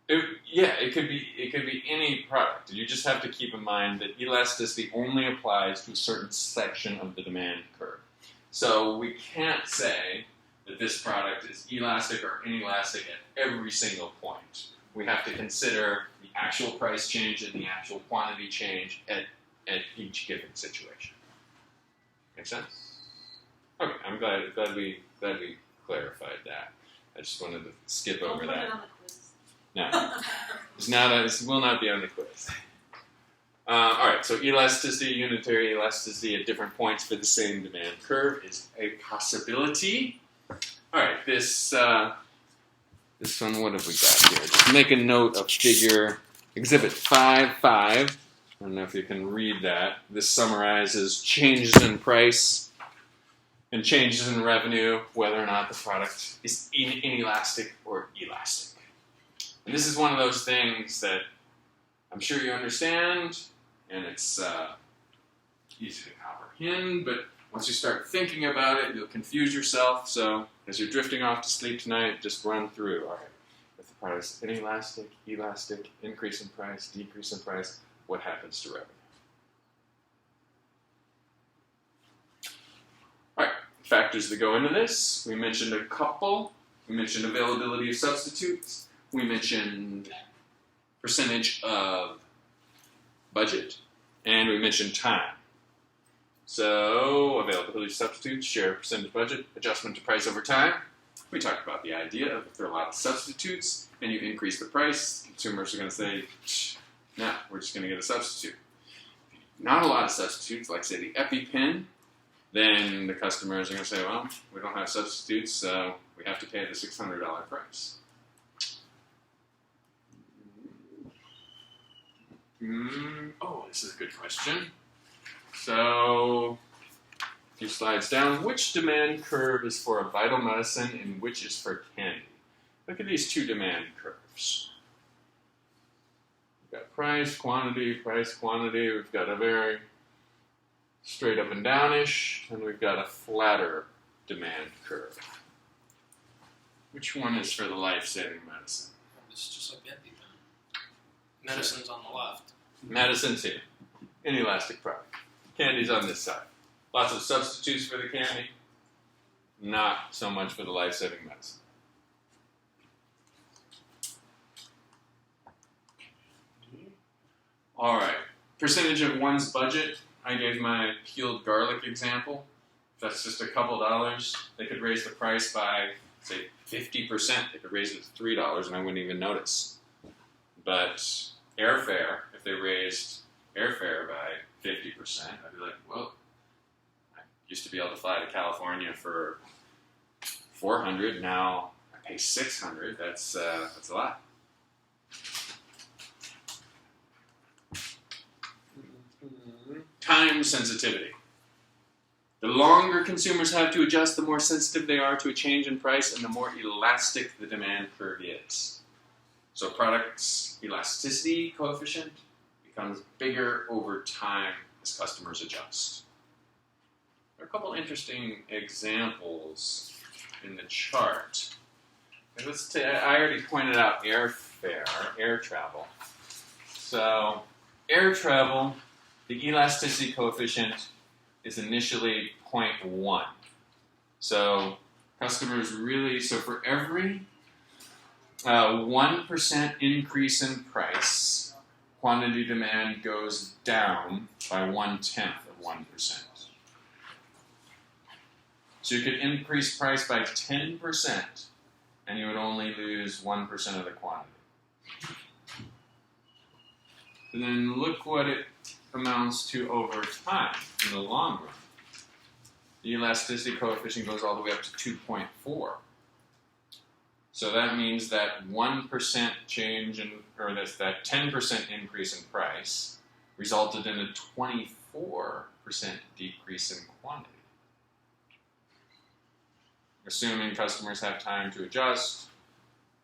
curve. It could be any product. You just have to keep in mind that elasticity only applies to a certain section of the demand curve. So we can't say that this product is elastic or inelastic at every single point. We have to consider the actual price change and the actual quantity change at each given situation. Make sense? Okay, I'm glad we clarified that. I just wanted to skip Don't over put that. it on the quiz. No, it will not be on the quiz. All right, so elasticity, unitary elasticity at different points for the same demand curve is a possibility. All right, this one, what have we got here? Just make a note of figure exhibit 5.5. I don't know if you can read that. This summarizes changes in price and changes in revenue, whether or not the product is inelastic or elastic. And this is one of those things that I'm sure you understand, and it's easy to comprehend, but once you start thinking about it, you'll confuse yourself. So as you're drifting off to sleep tonight, just run through. All right, if the product is inelastic, elastic, increase in price, decrease in price, what happens to revenue? All right, factors that go into this. We mentioned a couple. We mentioned availability of substitutes. We mentioned percentage of budget. And we mentioned time. So, availability of substitutes, share of percentage budget, adjustment to price over time. We talked about the idea of if there are a lot of substitutes and you increase the price, consumers are going to say, no, we're just going to get a substitute. Not a lot of substitutes, like say the EpiPen, then the customers are going to say, well, we don't have substitutes, so we have to pay the $600 price. Oh, this is a good question. So, a few slides down. Which demand curve is for a vital medicine and which is for candy? Look at these two demand curves. We've got price, quantity, price, quantity. We've got a very straight up and downish, and we've got a flatter demand curve. Which one is for the life-saving medicine? It's just like EpiPen. Medicine's on the left. Medicine's here. Inelastic product. Candy's on this side. Lots of substitutes for the candy. Not so much for the life-saving medicine. All right. Percentage of one's budget. I gave my peeled garlic example. If that's just a couple dollars, they could raise the price by, say, 50%. They could raise it to $3 and I wouldn't even notice. But airfare, if they raised airfare by 50%, I'd be like, whoa. I used to be able to fly to California for $400. Now I pay $600. That's a lot. Time sensitivity. The longer consumers have to adjust, the more sensitive they are to a change in price and the more elastic the demand curve is. So products' elasticity coefficient becomes bigger over time as customers adjust. There are a couple interesting examples in the chart. I already pointed out airfare, air travel. So air travel, the elasticity coefficient is initially 0.1. So customers so for every 1% increase in price, quantity demand goes down by 1/10 of 1%. So you could increase price by 10% and you would only lose 1% of the quantity. And then look what it amounts to over time in the long run. The elasticity coefficient goes all the way up to 2.4. So that means that 1% change that 10% increase in price resulted in a 24% decrease in quantity. Assuming customers have time to adjust,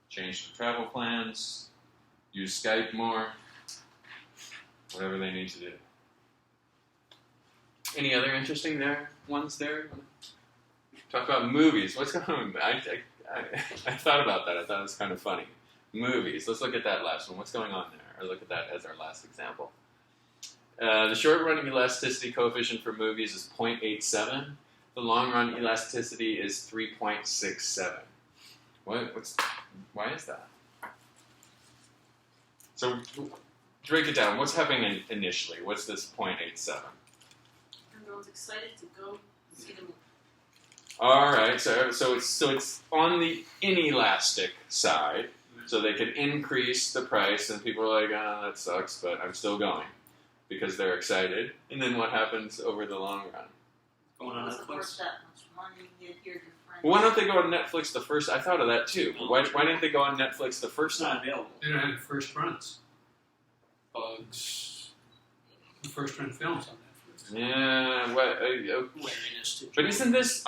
change their travel plans, use Skype more, whatever they need to do. Any other interesting ones there? Talk about movies. What's going on? I thought about that. I thought it was kind of funny. Movies. Let's look at that last one. What's going on there? Or look at that as our last example. The short-run elasticity coefficient for movies is 0.87. The long-run elasticity is 3.67. Why is that? So break it down. What's happening initially? What's this 0.87? Everyone's excited to go see the movie. All right, so it's on the inelastic side, so they could increase the price, and people are like, "Oh, that sucks," but I'm still going because they're excited. And then what happens over the long run? Going on It wasn't worth Netflix. that much money. You'd hear your friends. Well, why don't they go on Netflix the first? I thought of that too. Why didn't they go on Netflix the first It's not time? available. They don't have the first runs, Bugs, the first run films on Netflix. Yeah, wariness too. but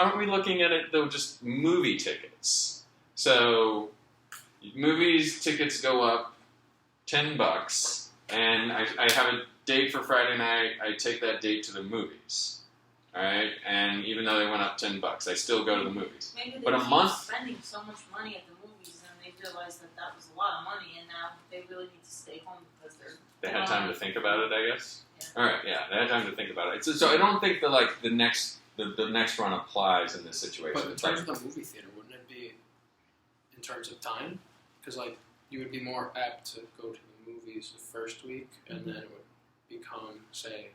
aren't we looking at it though, just movie tickets? So, movies tickets go up $10, and I have a date for Friday night, I take that date to the movies. Alright? And even though they went up $10, I still go to the movies. Maybe they But a keep month- spending so much money at the movies, and they realized that was a lot of money, and now they really need to stay home because They had time to think about it, I guess. Yeah. Alright, yeah, they had time to think about it. So I don't think the next run applies in this situation. But in It's terms like- of the movie theater, wouldn't it be in terms of time? Because you would be more apt to go to the movies the first week, and then it would become, say,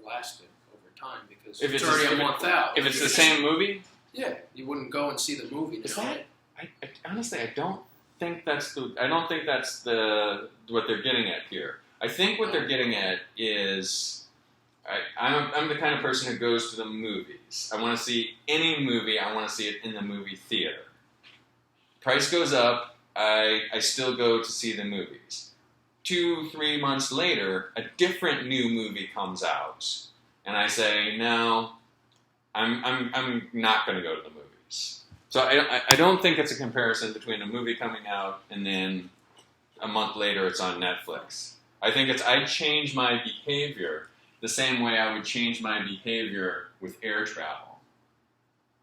elastic over time because If it's it's already the- a month out. if it's the same movie, Yeah, you wouldn't go and see the movie. Is now. that- I honestly, I don't think that's what they're getting at here. I think what they're getting at is I'm the kind of person who goes to the movies. I want to see any movie. I want to see it in the movie theater. Price goes up. I still go to see the movies. 2-3 months later, a different new movie comes out, and I say, no, I'm not going to go to the movies. So I don't think it's a comparison between a movie coming out and then a month later it's on Netflix. I think I change my behavior the same way I would change my behavior with air travel.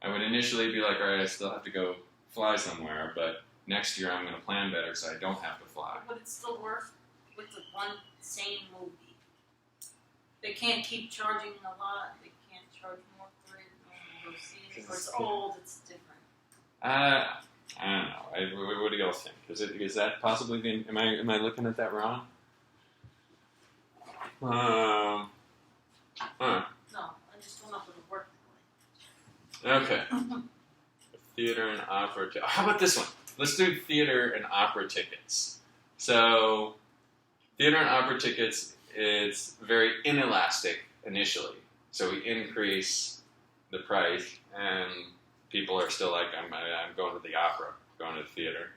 I would initially be like, all right, I still have to go fly somewhere, but next year I'm going to plan better so I don't have to fly. Would it still work with the one same movie? They can't keep charging a lot. They can't charge more for it. No one will go see it. Or it's old. It's different. I don't know. What do y'all think? Is that possibly am I looking at that wrong? No, I just don't know if it'll work that way. Okay. Theater and opera. How about this one? Let's do theater and opera tickets. So, theater and opera tickets is very inelastic initially. So we increase the price, and people are still like, I'm going to the opera, going to the theater.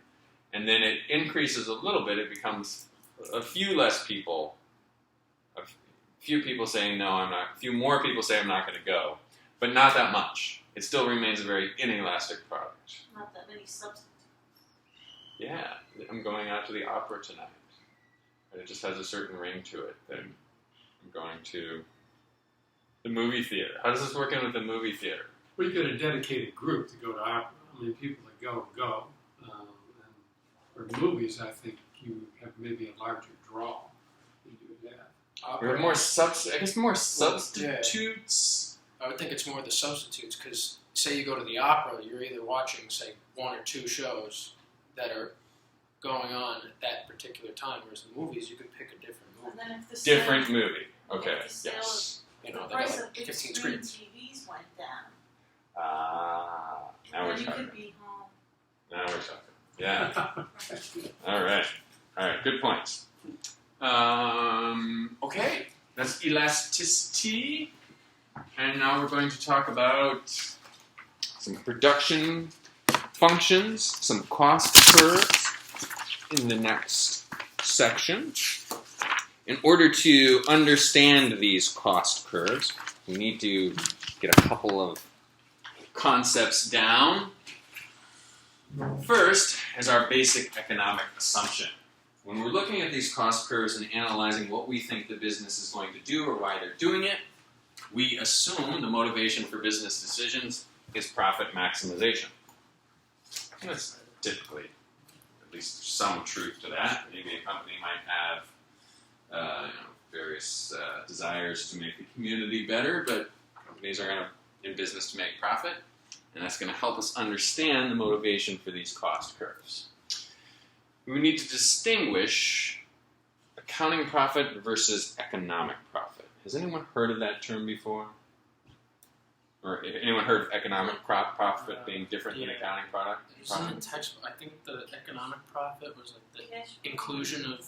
And then it increases a little bit. It becomes a few less people. A few people saying no, I'm not. A few more people say I'm not going to go, but not that much. It still remains a very inelastic product. Not that many substitutes. Yeah, I'm going out to the opera tonight. And it just has a certain ring to it. Then I'm going to the movie theater. How does this work in with the movie theater? Well, you get a dedicated group to go to opera. I mean, people that go. And for movies, I think you have maybe a larger draw than you would have. We have more substitutes. I would think it's more the substitutes because say you go to the opera, you're either watching say 1 or 2 shows that are going on at that particular time, whereas the movies you could pick a different movie. And then if the Different sale, movie. Okay. if the sale Yes. You the know, they got price of like big 15 screen screens. TVs went down, Now we're then you talking. could be home. Now we're talking. Yeah. All right. Good points. Okay. That's elasticity. And now we're going to talk about some production functions, some cost curves in the next section. In order to understand these cost curves, we need to get a couple of concepts down. First is our basic economic assumption. When we're looking at these cost curves and analyzing what we think the business is going to do or why they're doing it, we assume the motivation for business decisions is profit maximization. And that's typically, at least some truth to that. Maybe a company might have various desires to make the community better, but companies are in business to make profit, and that's going to help us understand the motivation for these cost curves. We need to distinguish accounting profit versus economic profit. Has anyone heard of that term before? Or anyone heard of economic profit being different than accounting product? It's in the textbook. I think the economic profit was like the inclusion of,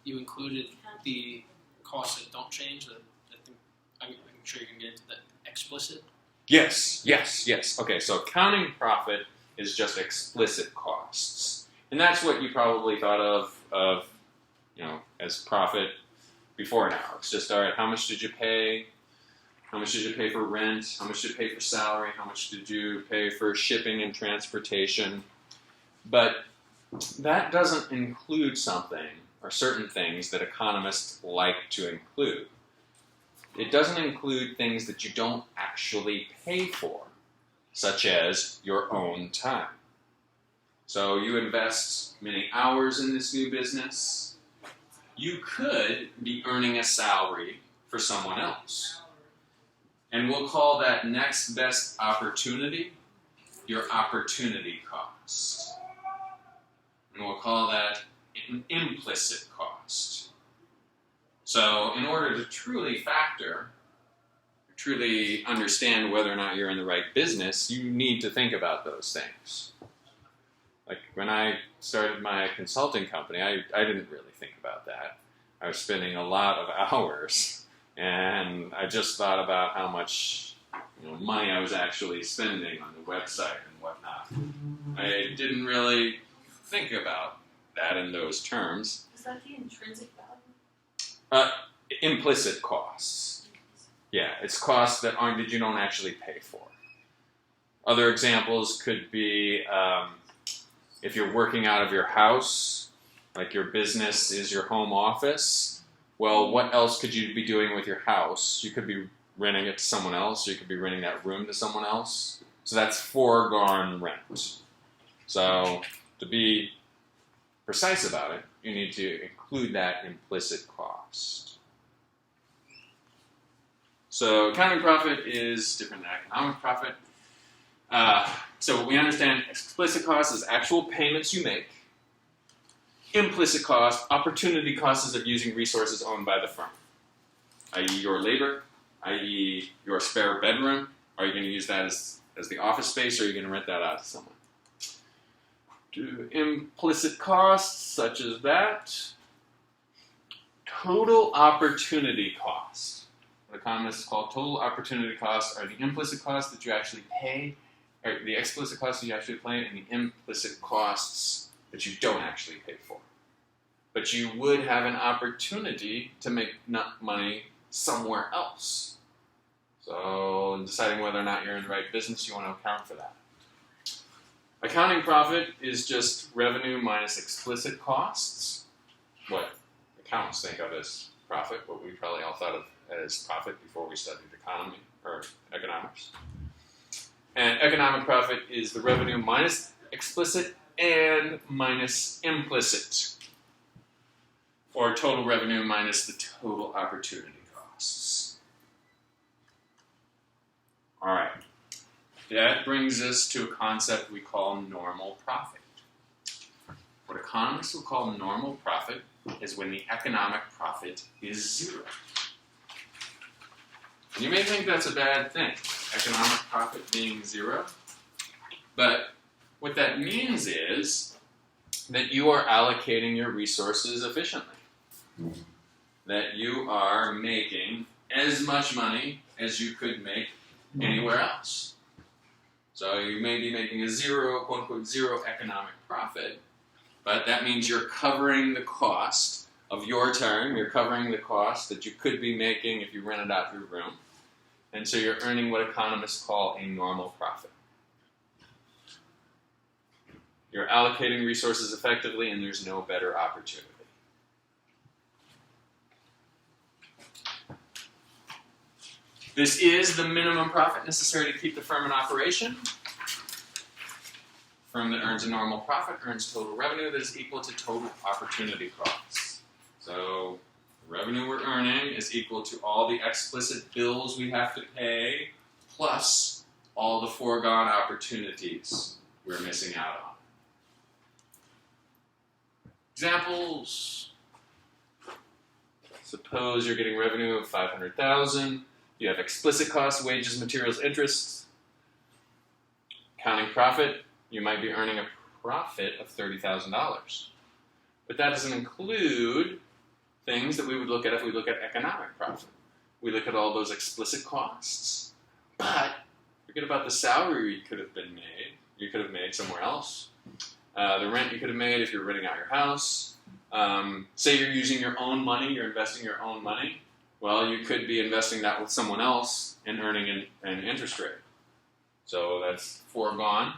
you included the costs that don't change. I'm sure you can get into the explicit. Yes. Okay, so accounting profit is just explicit costs. And that's what you probably thought of as profit before now. It's just, all right, how much did you pay? How much did you pay for rent? How much did you pay for salary? How much did you pay for shipping and transportation? But that doesn't include something or certain things that economists like to include. It doesn't include things that you don't actually pay for, such as your own time. So you invest many hours in this new business. You could be earning a salary for someone else. And we'll call that next best opportunity your opportunity cost. And we'll call that an implicit cost. So in order to truly understand whether or not you're in the right business, you need to think about those things. Like when I started my consulting company, I didn't really think about that. I was spending a lot of hours, and I just thought about how much money I was actually spending on the website and whatnot. I didn't really think about that in those terms. Is that the intrinsic value? Implicit costs. Yeah, it's costs that you don't actually pay for. Other examples could be if you're working out of your house, like your business is your home office, well, what else could you be doing with your house? You could be renting it to someone else, or you could be renting that room to someone else. So that's foregone rent. So to be precise about it, you need to include that implicit cost. So accounting profit is different than economic profit. So we understand explicit cost is actual payments you make. Implicit cost, opportunity cost is of using resources owned by the firm, i.e. your labor, i.e. your spare bedroom. Are you going to use that as the office space, or are you going to rent that out to someone? Implicit costs, such as that. Total opportunity cost. What economists call total opportunity costs are the implicit costs that you actually pay or the explicit costs that you actually pay and the implicit costs that you don't actually pay for. But you would have an opportunity to make money somewhere else. So in deciding whether or not you're in the right business, you want to account for that. Accounting profit is just revenue minus explicit costs. What accountants think of as profit, what we probably all thought of as profit before we studied economy or economics. And economic profit is the revenue minus explicit and minus implicit, or total revenue minus the total opportunity costs. All right. That brings us to a concept we call normal profit. What economists will call normal profit is when the economic profit is zero. And you may think that's a bad thing, economic profit being zero, but what that means is that you are allocating your resources efficiently. That you are making as much money as you could make anywhere else. So you may be making a zero, quote unquote, zero economic profit, but that means you're covering the cost of your term, you're covering the cost that you could be making if you rented out your room, and so you're earning what economists call a normal profit. You're allocating resources effectively and there's no better opportunity. This is the minimum profit necessary to keep the firm in operation. Firm that earns a normal profit earns total revenue that is equal to total opportunity costs. So the revenue we're earning is equal to all the explicit bills we have to pay plus all the foregone opportunities we're missing out on. Examples. Suppose you're getting revenue of $500,000. You have explicit costs, wages, materials, interests. Accounting profit, you might be earning a profit of $30,000. But that doesn't include things that we would look at if we look at economic profit. We look at all those explicit costs. But forget about the salary you could have made somewhere else. The rent you could have made if you're renting out your house. Say you're using your own money, you're investing your own money. Well, you could be investing that with someone else and earning an interest rate. So that's foregone.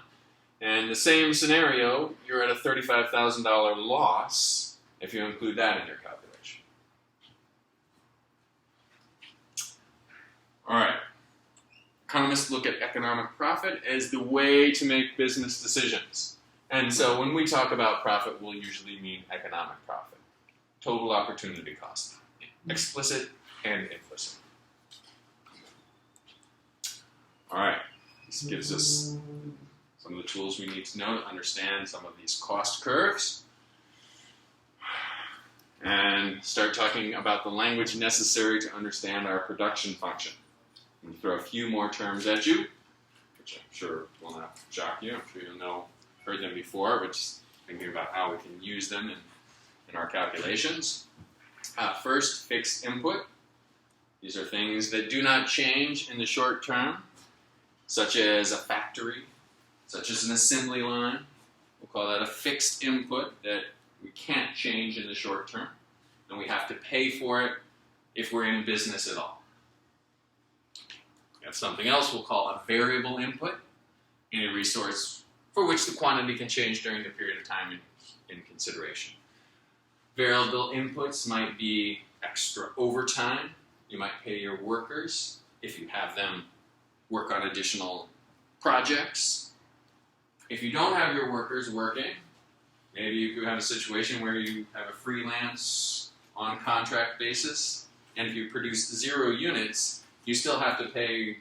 And the same scenario, you're at a $35,000 loss if you include that in your calculation. All right. Economists look at economic profit as the way to make business decisions. And so when we talk about profit, we'll usually mean economic profit. Total opportunity cost. Explicit and implicit. All right, this gives us some of the tools we need to know to understand some of these cost curves and start talking about the language necessary to understand our production function. I'm going to throw a few more terms at you, which I'm sure will not shock you. I'm sure you'll heard them before, but just thinking about how we can use them in our calculations. First, fixed input. These are things that do not change in the short term, such as a factory, such as an assembly line. We'll call that a fixed input that we can't change in the short term, and we have to pay for it if we're in business at all. We have something else we'll call a variable input, any resource for which the quantity can change during the period of time in consideration. Variable inputs might be extra overtime. You might pay your workers if you have them work on additional projects. If you don't have your workers working, maybe you could have a situation where you have a freelance on contract basis, and if you produce 0 units, you still have to pay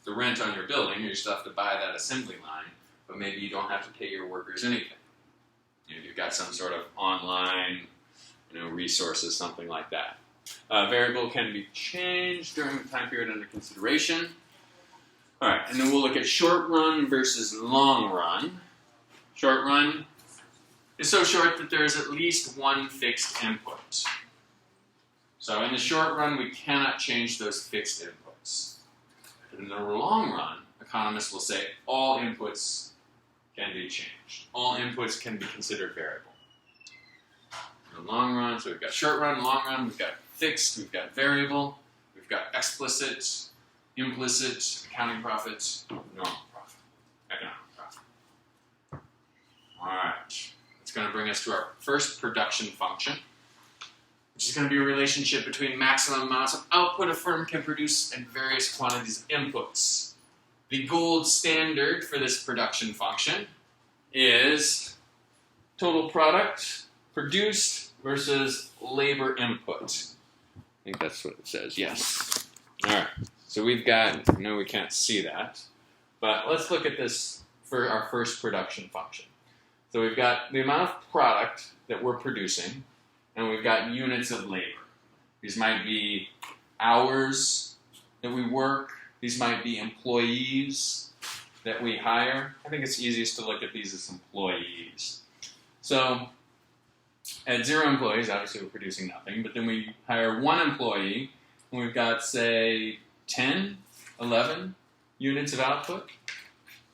the rent on your building, or you still have to buy that assembly line, but maybe you don't have to pay your workers anything. You've got some sort of online resources, something like that. Variable can be changed during the time period under consideration. All right, and then we'll look at short run versus long run. Short run is so short that there is at least one fixed input. So in the short run, we cannot change those fixed inputs. But in the long run, economists will say all inputs can be changed. All inputs can be considered variable. In the long run, so we've got short run, long run, we've got fixed, we've got variable, we've got explicit, implicit, accounting profit, normal profit, economic profit. All right, it's going to bring us to our first production function, which is going to be a relationship between maximum amounts of output a firm can produce and various quantities of inputs. The gold standard for this production function is total product produced versus labor input. I think that's what it says, yes. All right, so we've got, I know we can't see that, but let's look at this for our first production function. So we've got the amount of product that we're producing, and we've got units of labor. These might be hours that we work. These might be employees that we hire. I think it's easiest to look at these as employees. So at 0 employees, obviously we're producing nothing, but then we hire 1 employee, and we've got, say, 10, 11 units of output.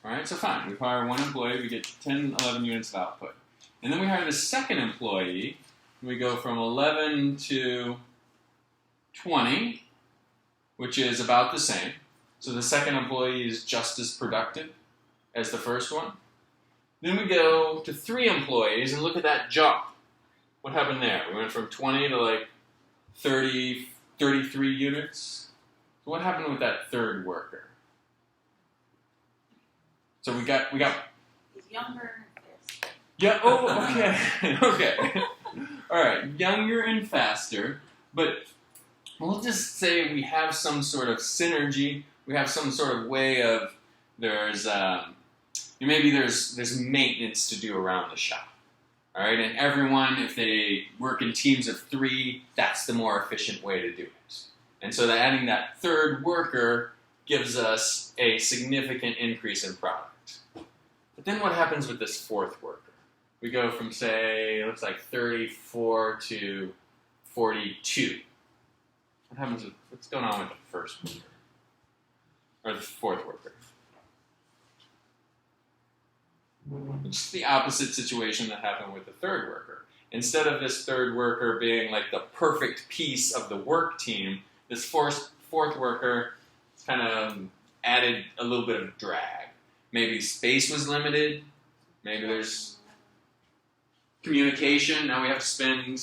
All right, so fine. We hire 1 employee, we get 10, 11 units of output. And then we hire the second employee, and we go from 11 to 20, which is about the same. So the second employee is just as productive as the first one. Then we go to 3 employees, and look at that jump. What happened there? We went from 20 to like 30, 33 units. So what happened with that third worker? So we got He's younger and faster. yeah. Oh, okay, okay. All right, younger and faster. But we'll just say we have some sort of synergy. We have some sort of way of maybe there's maintenance to do around the shop. All right, and everyone, if they work in teams of 3, that's the more efficient way to do it. And so adding that third worker gives us a significant increase in product. But then what happens with this fourth worker? We go from, say, it looks like 34 to 42. What happens with, what's going on with the first worker? Or the fourth worker? It's the opposite situation that happened with the third worker. Instead of this third worker being like the perfect piece of the work team, this fourth worker kind of added a little bit of drag. Maybe space was limited. Maybe there's communication. Now we have to spend,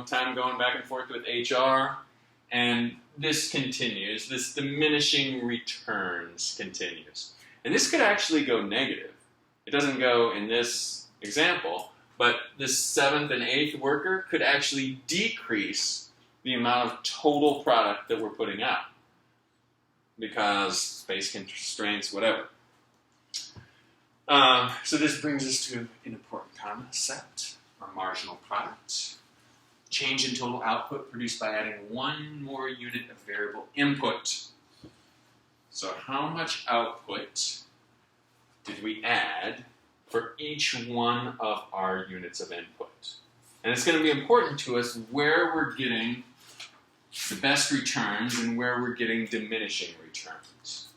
time going back and forth with HR. And this continues. This diminishing returns continues. And this could actually go negative. It doesn't go in this example, but this 7th and 8th worker could actually decrease the amount of total product that we're putting out because space constraints, whatever. So this brings us to an important concept, our marginal product. Change in total output produced by adding 1 more unit of variable input. So how much output did we add for each one of our units of input? And it's going to be important to us where we're getting the best returns and where we're getting diminishing returns.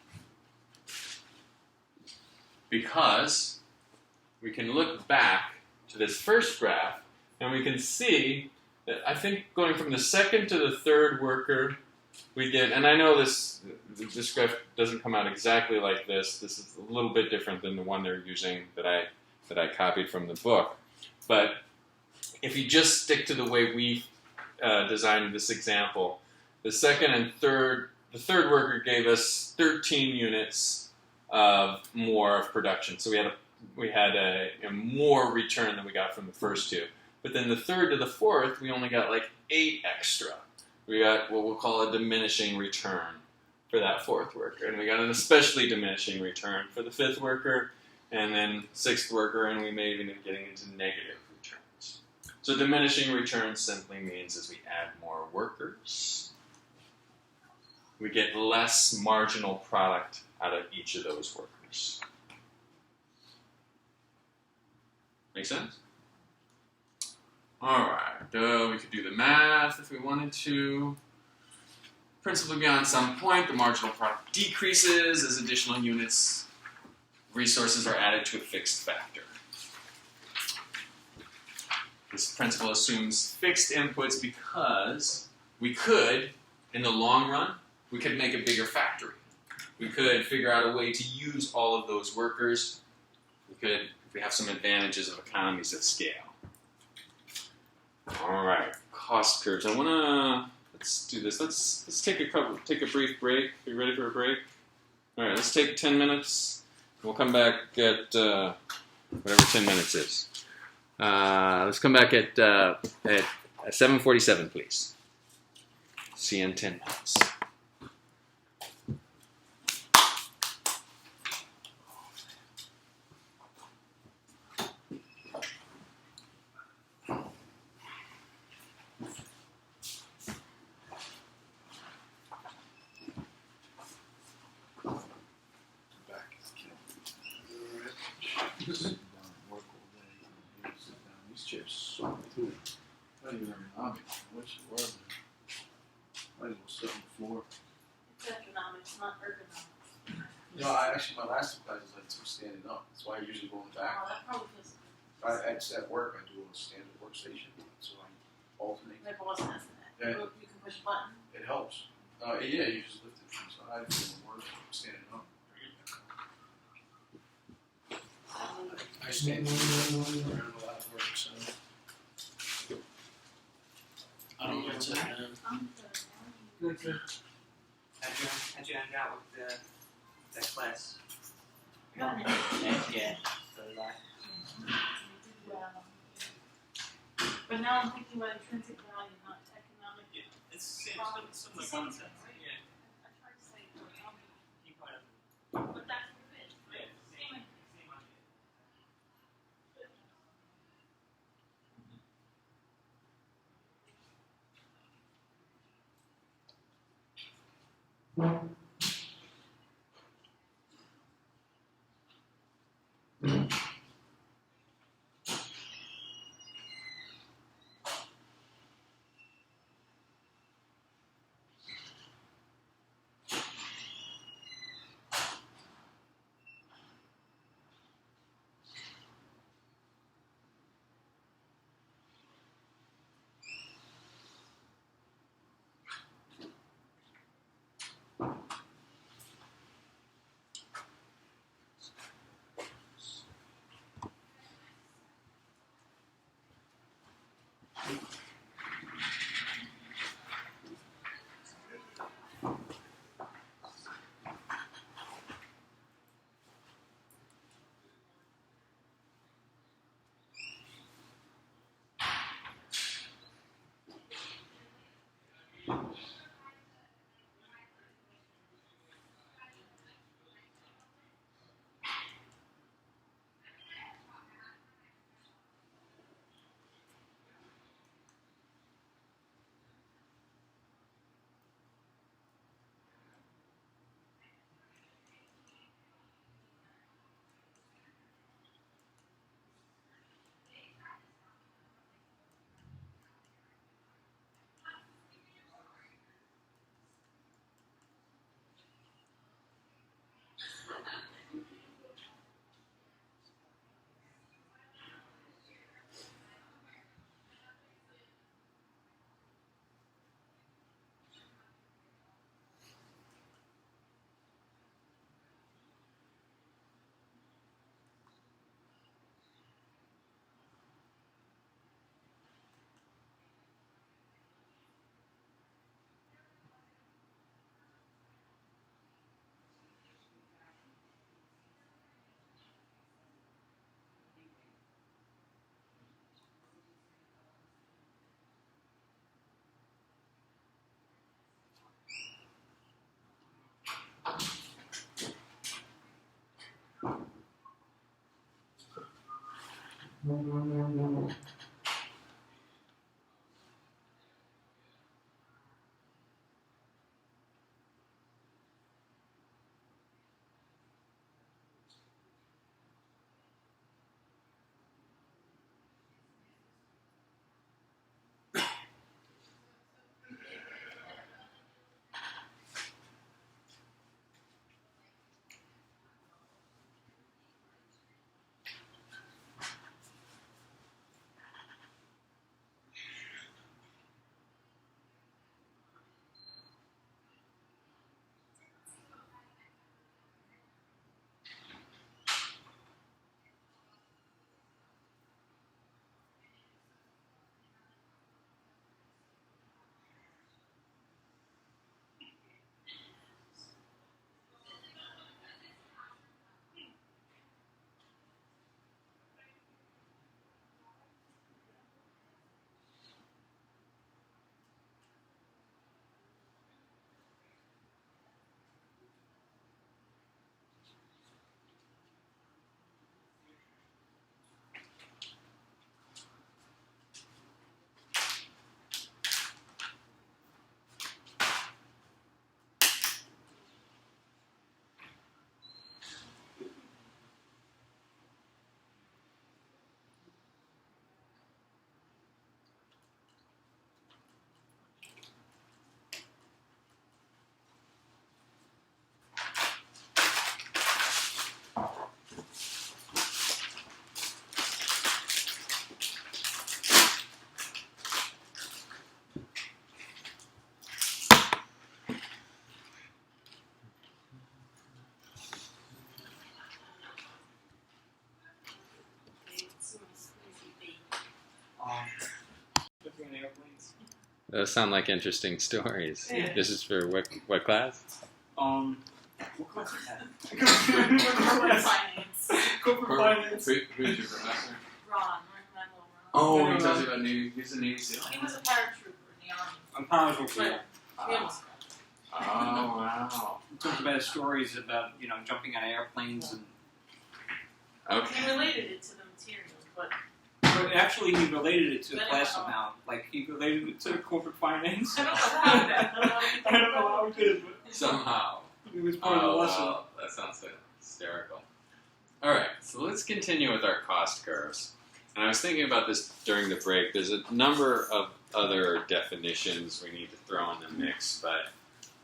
Because we can look back to this first graph and we can see that I think going from the second to the third worker, we get, and I know this graph doesn't come out exactly like this. This is a little bit different than the one they're using that I copied from the book. But if you just stick to the way we designed this example, the third worker gave us 13 units of more of production. So we had a more return than we got from the first 2. But then the third to the fourth, we only got like 8 extra. We got what we'll call a diminishing return for that fourth worker. And we got an especially diminishing return for the 5th worker, and then 6th worker, and we may even be getting into negative returns. So diminishing returns simply means as we add more workers, we get less marginal product out of each of those workers. Make sense? All right, we could do the math if we wanted to. principally beyond some point, the marginal product decreases as additional units resources are added to a fixed factor. This principle assumes fixed inputs because we could, in the long run, we could make a bigger factory. We could figure out a way to use all of those workers. We could, if we have some advantages of economies of scale. All right, cost curves. Let's do this. Let's take a brief break. Are you ready for a break? All right, let's take 10 minutes. We'll come back at whatever 10 minutes is. Let's come back at 7:47, please. See you in 10 minutes. These chips suck too. Not even ergonomic. What's the word? Might as well sit on the floor. It's economics, not ergonomics. You know, my last two classes I took standing up. That's why I usually go in the back. Oh, that probably feels good. At work, I do a standard workstation, so I alternate. My boss has that. Yeah. You can push a button. It helps. Yeah, you just lift it from the side and work standing up. I stand around a lot of work, so I don't know what's happening. Good, good. How'd you end out with that class? Got it. Yeah, so did I. But now I'm thinking about intrinsic value, not economic. It's similar concept. Yeah. I tried to say economic, Keep on. but that's what it is. Yeah, Same idea. same idea. Those sound like interesting stories. Yeah. This is for what class? What class is that? Corporate finance. Corporate finance. Who's your professor? Ron, Randall Ron. Oh, he tells you about Navy. He's a Navy SEAL. He was a paratrooper in the army. I'm powerful for you. But he almost Oh wow. We talked about stories about, jumping out of airplanes and Okay. He related it to the material, but but actually he related it to the But, class amount. Like he related it to the corporate finance. I don't know how that. I don't know how he did it, but Somehow. it was part of the lesson. Wow. That sounds hysterical. All right, so let's continue with our cost curves. And I was thinking about this during the break. There's a number of other definitions we need to throw in the mix, but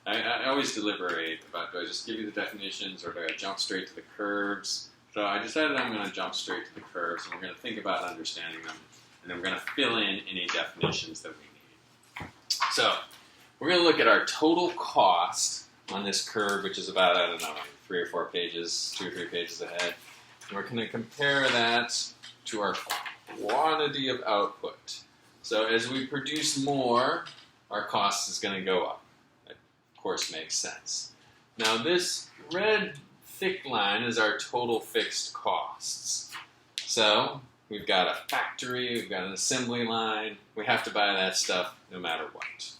I always deliberate about, do I just give you the definitions or do I jump straight to the curves? So I decided I'm going to jump straight to the curves, and we're going to think about understanding them, and then we're going to fill in any definitions that we need. So we're going to look at our total cost on this curve, which is about, 3 or 4 pages, 2 or 3 pages ahead. And we're going to compare that to our quantity of output. So as we produce more, our cost is going to go up. That, of course, makes sense. Now this red thick line is our total fixed costs. So we've got a factory, we've got an assembly line, we have to buy that stuff no matter what.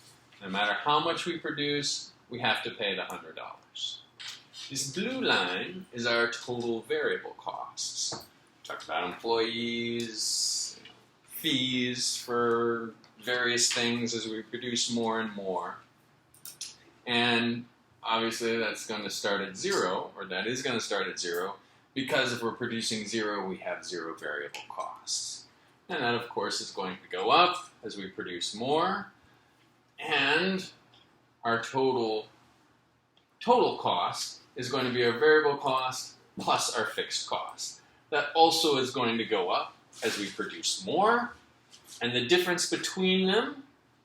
No matter how much we produce, we have to pay the $100. This blue line is our total variable costs. We talked about employees, fees for various things as we produce more and more. And obviously that's going to start at 0, or that is going to start at 0, because if we're producing 0, we have 0 variable costs. And that, of course, is going to go up as we produce more. And our total cost is going to be our variable cost plus our fixed cost. That also is going to go up as we produce more. And the difference between them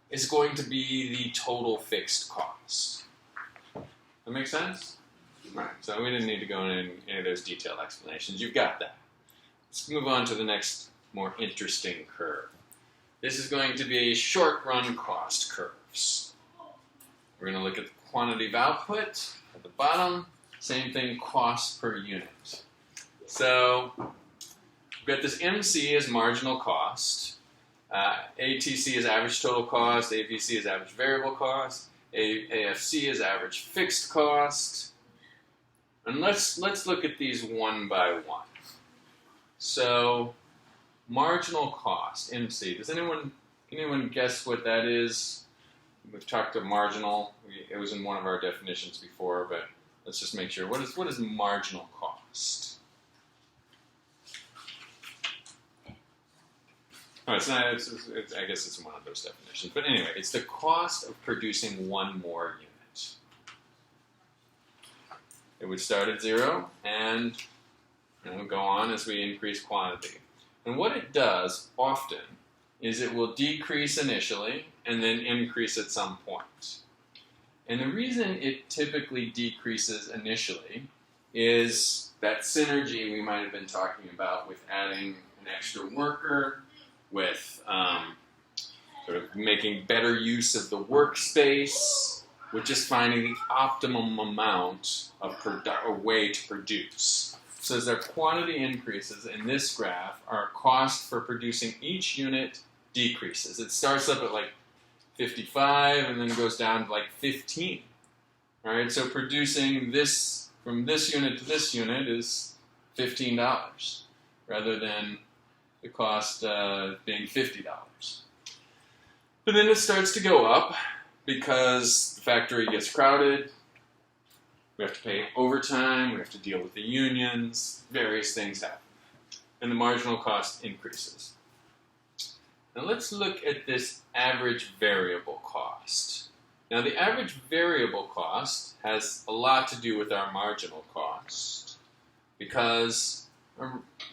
is going to be the total fixed cost. That make sense? Right, so we didn't need to go into any of those detailed explanations. You've got that. Let's move on to the next more interesting curve. This is going to be short-run cost curves. We're going to look at the quantity of output at the bottom. Same thing, cost per unit. So we've got this MC as marginal cost. ATC is average total cost. AVC is average variable cost. AFC is average fixed cost. And let's look at these one by one. So marginal cost, MC. Does anyone guess what that is? We've talked to marginal. It was in one of our definitions before, but let's just make sure. What is marginal cost? Oh, it's not. I guess it's one of those definitions. But anyway, it's the cost of producing one more unit. It would start at 0 and go on as we increase quantity. And what it does often is it will decrease initially and then increase at some point. And the reason it typically decreases initially is that synergy we might have been talking about with adding an extra worker, with sort of making better use of the workspace, with just finding the optimum amount of a way to produce. So as our quantity increases in this graph, our cost for producing each unit decreases. It starts up at like 55 and then goes down to like 15. All right, so producing this from this unit to this unit is $15 rather than the cost being $50. But then it starts to go up because the factory gets crowded. We have to pay overtime, we have to deal with the unions, various things happen. And the marginal cost increases. Now let's look at this average variable cost. Now the average variable cost has a lot to do with our marginal cost because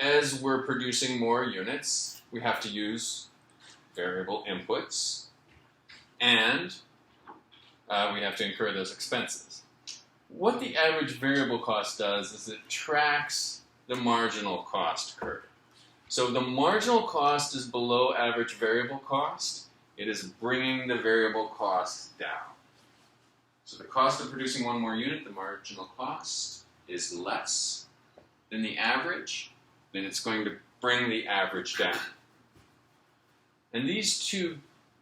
as we're producing more units, we have to use variable inputs and we have to incur those expenses. What the average variable cost does is it tracks the marginal cost curve. So the marginal cost is below average variable cost It is bringing the variable cost down. So the cost of producing one more unit, the marginal cost, is less than the average. Then it's going to bring the average down. And these two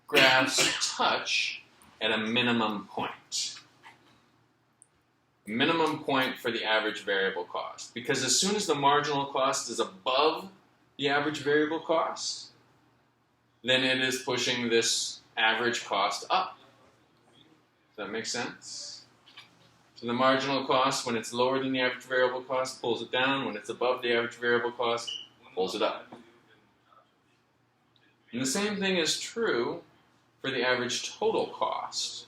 graphs touch at a minimum point. Minimum point for the average variable cost. Because as soon as the marginal cost is above the average variable cost, then it is pushing this average cost up. Does that make sense? So the marginal cost, when it's lower than the average variable cost, pulls it down. When it's above the average variable cost, pulls it up. And the same thing is true for the average total cost.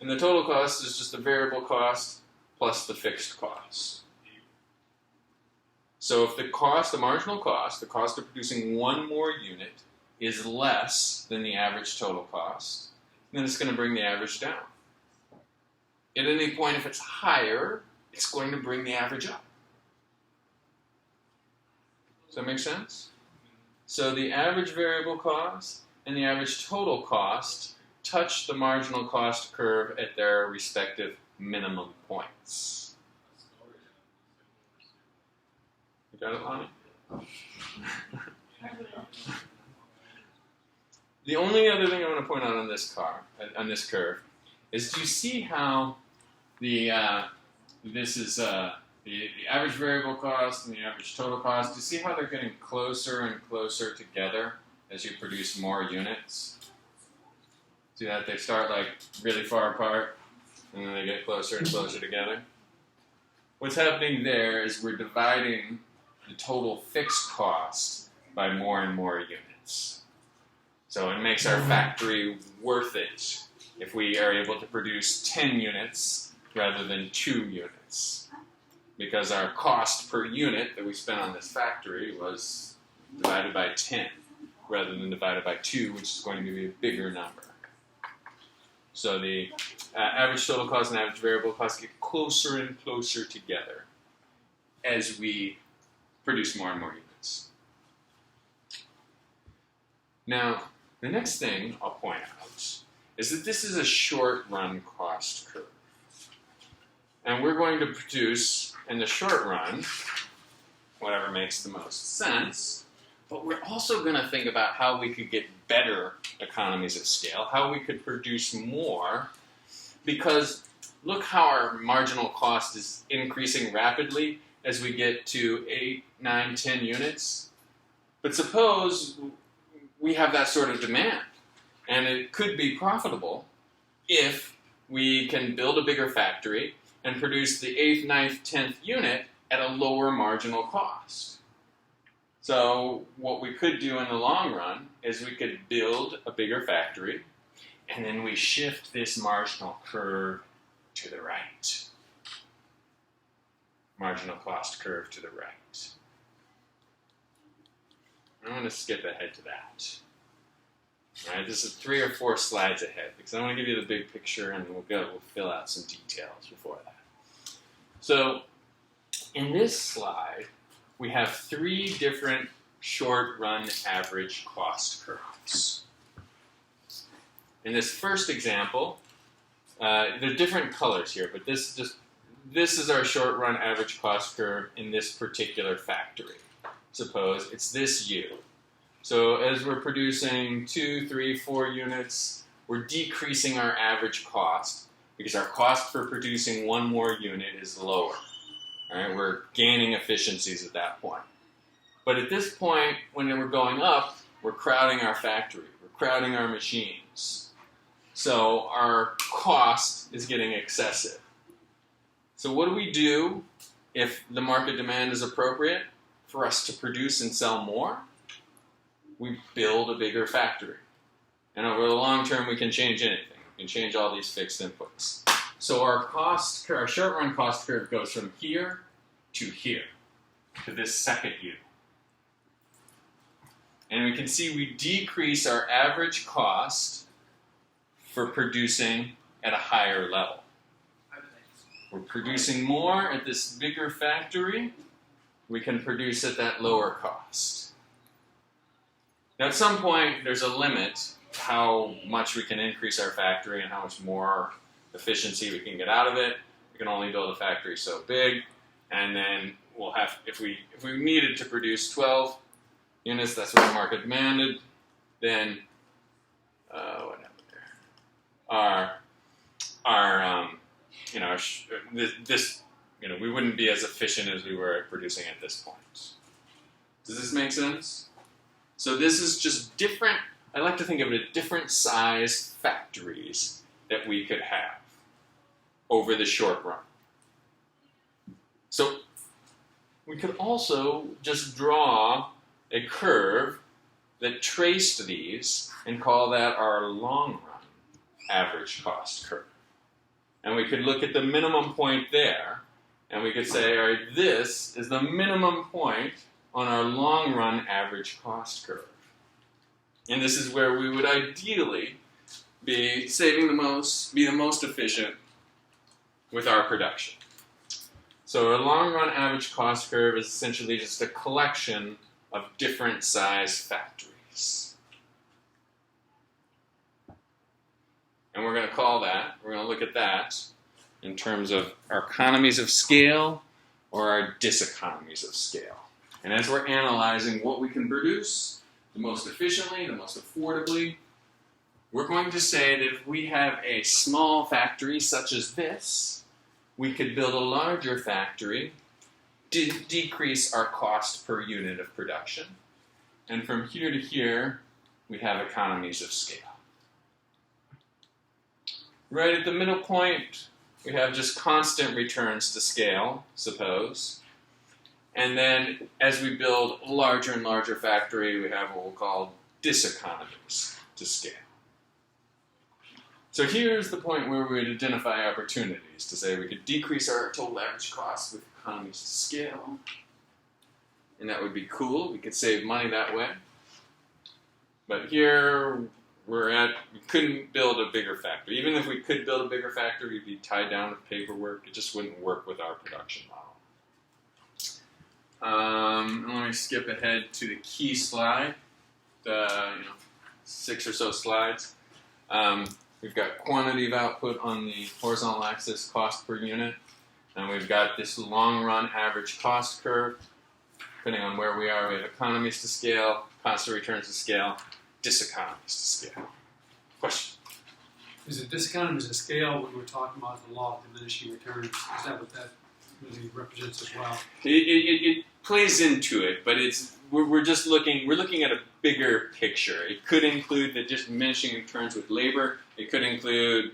And the total cost is just the variable cost plus the fixed cost. So if the cost, the marginal cost, the cost of producing one more unit, is less than the average total cost, then it's going to bring the average down. At any point, if it's higher, it's going to bring the average up. Does that make sense? So the average variable cost and the average total cost touch the marginal cost curve at their respective minimum points. You got it, Lonnie? The only other thing I want to point out on this curve, is do you see how this is the average variable cost and the average total cost? Do you see how they're getting closer and closer together as you produce more units? See that they start like really far apart and then they get closer and closer together? What's happening there is we're dividing the total fixed cost by more and more units. So it makes our factory worth it if we are able to produce 10 units rather than 2 units. Because our cost per unit that we spent on this factory was divided by 10 rather than divided by 2, which is going to be a bigger number. So the average total cost and average variable cost get closer and closer together as we produce more and more units. Now, the next thing I'll point out is that this is a short-run cost curve. And we're going to produce, in the short run, whatever makes the most sense, but we're also going to think about how we could get better economies of scale, how we could produce more, because look how our marginal cost is increasing rapidly as we get to 8, 9, 10 units. But suppose we have that sort of demand, and it could be profitable if we can build a bigger factory and produce the 8th, 9th, 10th unit at a lower marginal cost. So what we could do in the long run is we could build a bigger factory, and then we shift this marginal curve to the right. Marginal cost curve to the right. I'm going to skip ahead to that. All right, this is 3 or 4 slides ahead because I want to give you the big picture and we'll fill out some details before that. So in this slide, we have 3 different short-run average cost curves. In this first example, there are different colors here, but this is our short-run average cost curve in this particular factory. Suppose it's this U. So as we're producing 2, 3, 4 units, we're decreasing our average cost because our cost for producing one more unit is lower. All right, we're gaining efficiencies at that point. But at this point, when we're going up, we're crowding our factory. We're crowding our machines. So our cost is getting excessive. So what do we do if the market demand is appropriate for us to produce and sell more? We build a bigger factory. And over the long term, we can change anything. We can change all these fixed inputs. So our short-run cost curve goes from here, to this second U. And we can see we decrease our average cost for producing at a higher level. We're producing more at this bigger factory. We can produce at that lower cost. Now, at some point, there's a limit how much we can increase our factory and how much more efficiency we can get out of it. We can only build a factory so big, and then we'll have, if we needed to produce 12 units, that's what the market demanded, then what happened there? We wouldn't be as efficient as we were at producing at this point. Does this make sense? So this is just different. I like to think of it as different size factories that we could have over the short run. So we could also just draw a curve that traced these and call that our long run average cost curve. And we could look at the minimum point there, and we could say, all right, this is the minimum point on our long run average cost curve. And this is where we would ideally be saving the most, be the most efficient with our production. So a long run average cost curve is essentially just a collection of different size factories. And we're going to call that, we're going to look at that in terms of our economies of scale or our diseconomies of scale. And as we're analyzing what we can produce the most efficiently, the most affordably, we're going to say that if we have a small factory such as this, we could build a larger factory, decrease our cost per unit of production, and from here to here, we have economies of scale. Right at the middle point, we have just constant returns to scale, suppose. And then as we build a larger and larger factory, we have what we'll call diseconomies to scale. So here's the point where we would identify opportunities to say we could decrease our total average cost with economies to scale. And that would be cool. We could save money that way. But here we couldn't build a bigger factory. Even if we could build a bigger factory, we'd be tied down with paperwork. It just wouldn't work with our production model. Let me skip ahead to the key slide, 6 or so slides. We've got quantity of output on the horizontal axis, cost per unit, and we've got this long run average cost curve. Depending on where we are, we have economies to scale, cost of returns to scale, diseconomies to scale. Question? Is it diseconomies of scale when we're talking about the law of diminishing returns? Is that what that really represents as well? It plays into it, but we're looking at a bigger picture. It could include the diminishing returns with labor. It could include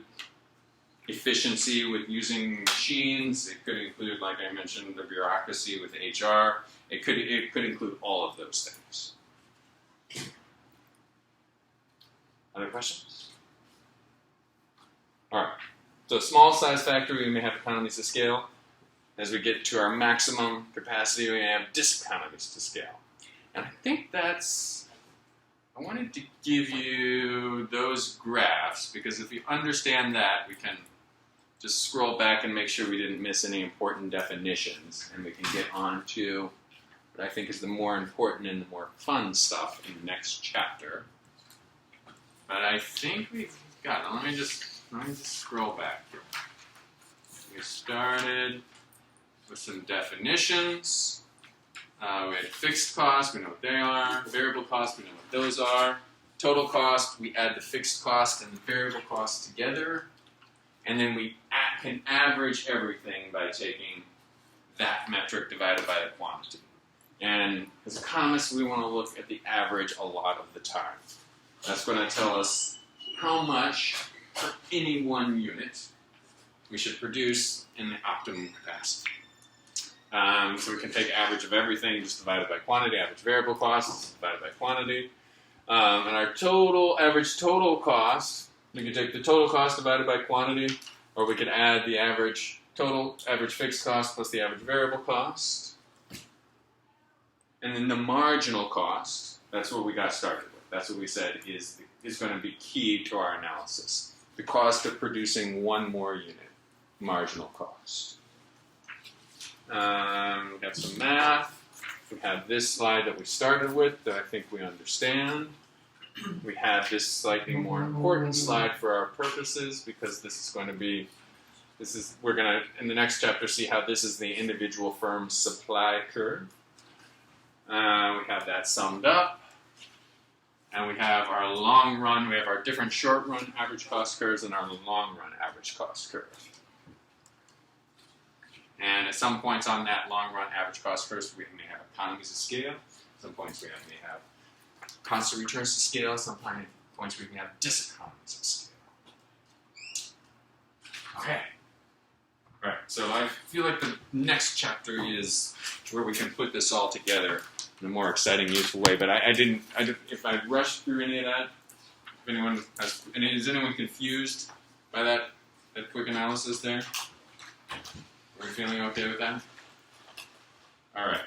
efficiency with using machines. It could include, like I mentioned, the bureaucracy with HR. It could include all of those things. Other questions? All right. So small size factory, we may have economies of scale. As we get to our maximum capacity, we have diseconomies to scale. And I think I wanted to give you those graphs, because if you understand that, we can just scroll back and make sure we didn't miss any important definitions, and we can get on to what I think is the more important and the more fun stuff in the next chapter. But I think we've got it. Let me just scroll back here. We started with some definitions. We had fixed costs, we know what they are. Variable costs, we know what those are. Total cost, we add the fixed cost and the variable cost together. And then we can average everything by taking that metric divided by the quantity. And as economists, we want to look at the average a lot of the time. That's going to tell us how much for any one unit we should produce in the optimum capacity. So we can take average of everything, just divided by quantity, average variable costs divided by quantity. And our average total cost, we can take the total cost divided by quantity, or we could add the average fixed cost plus the average variable cost. And then the marginal cost, that's what we got started with. That's what we said is going to be key to our analysis. The cost of producing one more unit, marginal cost. We got some math. We have this slide that we started with that I think we understand. we have this slightly more important slide for our purposes because we're going to, in the next chapter, see how this is the individual firm's supply curve. We have that summed up. And we have our long run, we have our different short run average cost curves and our long run average cost curve. And at some points on that long run average cost curve, we may have economies of scale. At some points we may have constant returns to scale. Some points we can have diseconomies of scale. Okay. All right. So I feel like the next chapter is where we can put this all together in a more exciting, useful way. But I didn't. If I rushed through any of that, is anyone confused by that quick analysis there? Are we feeling okay with that? All right.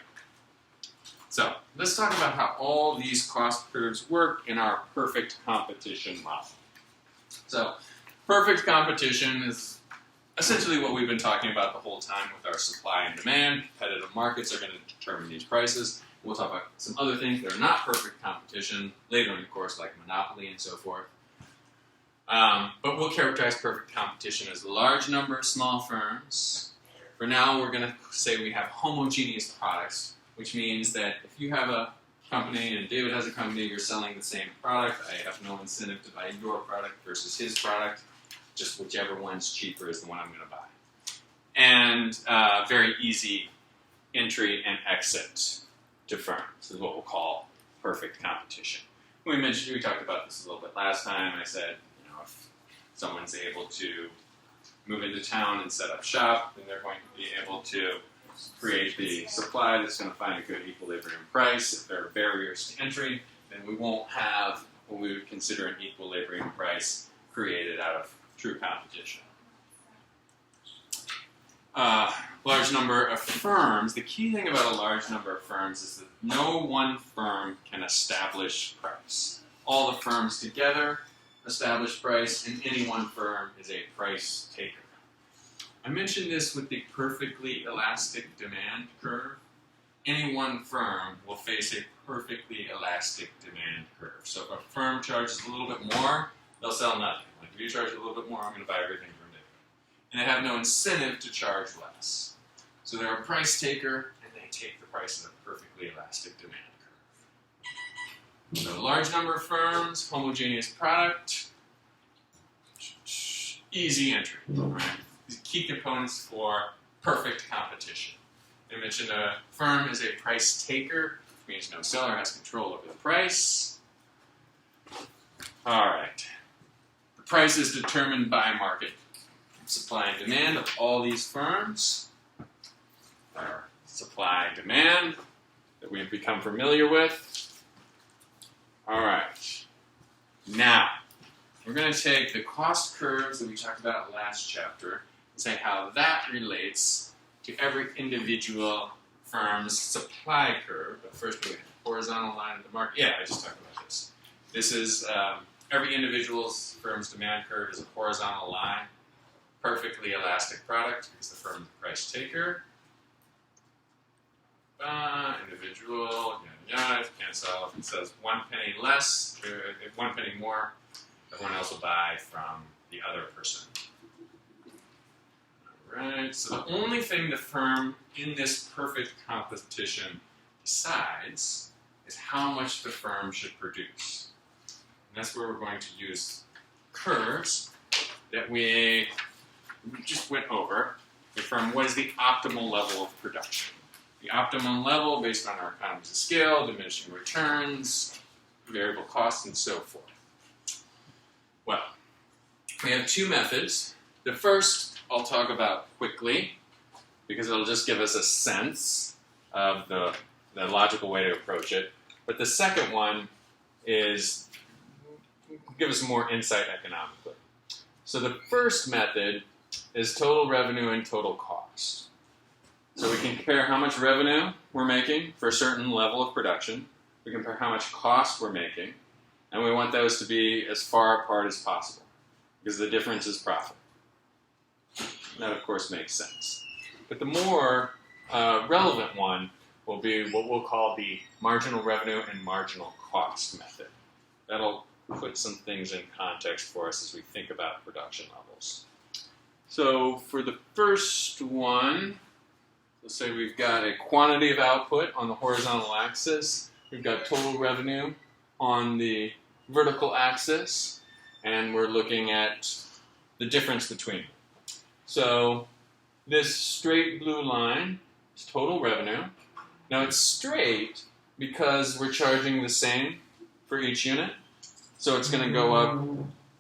So let's talk about how all these cost curves work in our perfect competition model. So perfect competition is essentially what we've been talking about the whole time with our supply and demand. Competitive markets are going to determine these prices. We'll talk about some other things that are not perfect competition later in the course, like monopoly and so forth. But we'll characterize perfect competition as a large number of small firms. For now, we're going to say we have homogeneous products, which means that if you have a company and David has a company, you're selling the same product. I have no incentive to buy your product versus his product. Just whichever one's cheaper is the one I'm going to buy. And very easy entry and exit to firms. This is what we'll call perfect competition. We talked about this a little bit last time. I said, if someone's able to move into town and set up shop, then they're going to be able to create the supply that's going to find a good equilibrium price. If there are barriers to entry, then we won't have what we would consider an equilibrium price created out of true competition. Large number of firms. The key thing about a large number of firms is that no one firm can establish price. All the firms together establish price, and any one firm is a price taker. I mentioned this with the perfectly elastic demand curve. Any one firm will face a perfectly elastic demand curve. So if a firm charges a little bit more, they'll sell nothing. Like if you charge a little bit more, I'm going to buy everything from you. And they have no incentive to charge less. So they're a price taker, and they take the price of a perfectly elastic demand curve. So a large number of firms, homogeneous product, easy entry. Right? These key components for perfect competition. I mentioned a firm is a price taker, which means no seller has control over the price. All right. The price is determined by market supply and demand of all these firms. Our supply and demand that we've become familiar with. All right. Now, we're going to take the cost curves that we talked about last chapter and say how that relates to every individual firm's supply curve. But first, we have a horizontal line of the market. Yeah, I just talked about this. This is every individual firm's demand curve is a horizontal line. Perfectly elastic product is the firm's price taker. Individual, can't sell. If it says 1 penny less, 1 penny more, everyone else will buy from the other person. Alright, so the only thing the firm in this perfect competition decides is how much the firm should produce. And that's where we're going to use curves that we just went over. The firm, what is the optimal level of production? The optimum level based on our economies of scale, diminishing returns, variable costs, and so forth. Well, we have two methods. The first I'll talk about quickly because it'll just give us a sense of the logical way to approach it. But the second one is give us more insight economically. So the first method is total revenue and total cost. So we can compare how much revenue we're making for a certain level of production. We compare how much cost we're making. And we want those to be as far apart as possible because the difference is profit. That, of course, makes sense. But the more relevant one will be what we'll call the marginal revenue and marginal cost method. that'll put some things in context for us as we think about production levels. So for the first one, let's say we've got a quantity of output on the horizontal axis. We've got total revenue on the vertical axis, and we're looking at the difference between them. So this straight blue line is total revenue. Now it's straight because we're charging the same for each unit, so it's going to go up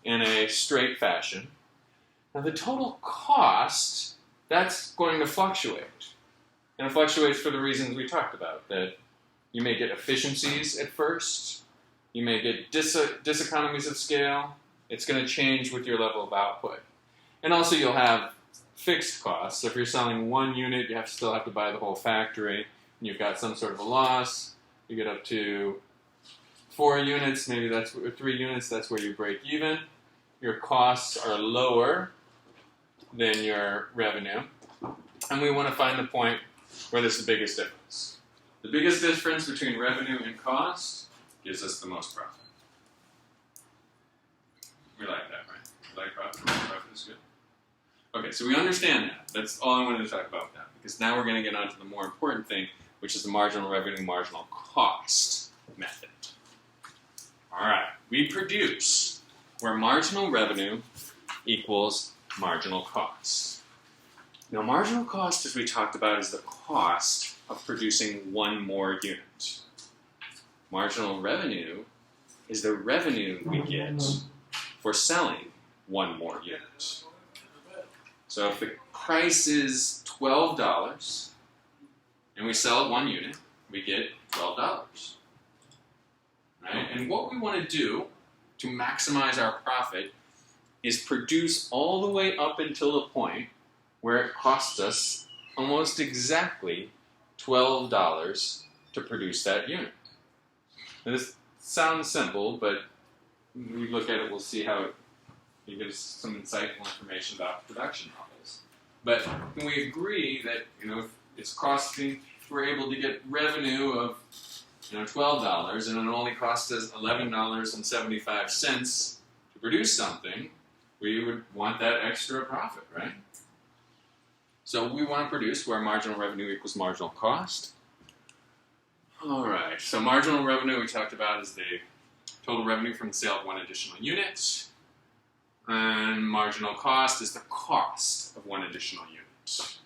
in a straight fashion. Now the total cost, that's going to fluctuate. And it fluctuates for the reasons we talked about, that you may get efficiencies at first, you may get diseconomies of scale. It's going to change with your level of output. And also you'll have fixed costs. So if you're selling one unit, you still have to buy the whole factory, and you've got some sort of a loss. You get up to 4 units, maybe that's 3 units, that's where you break even. Your costs are lower than your revenue. And we want to find the point where there's the biggest difference. The biggest difference between revenue and cost gives us the most profit. We like that, right? We like profit. Profit is good. Okay, so we understand that. That's all I wanted to talk about with that, because now we're going to get on to the more important thing, which is the marginal revenue, marginal cost method. All right, we produce where marginal revenue equals marginal cost. Now, marginal cost, as we talked about, is the cost of producing one more unit. Marginal revenue is the revenue we get for selling one more unit. So if the price is $12 and we sell 1 unit, we get $12. Right? And what we want to do to maximize our profit is produce all the way up until the point where it costs us almost exactly $12 to produce that unit. Now this sounds simple, but when we look at it, we'll see how it gives some insightful information about production levels. But can we agree that if it's costing, if we're able to get revenue of $12 and it only costs us $11.75 to produce something, we would want that extra profit, right? So we want to produce where marginal revenue equals marginal cost. All right, so marginal revenue we talked about is the total revenue from the sale of 1 additional unit. And marginal cost is the cost of 1 additional unit.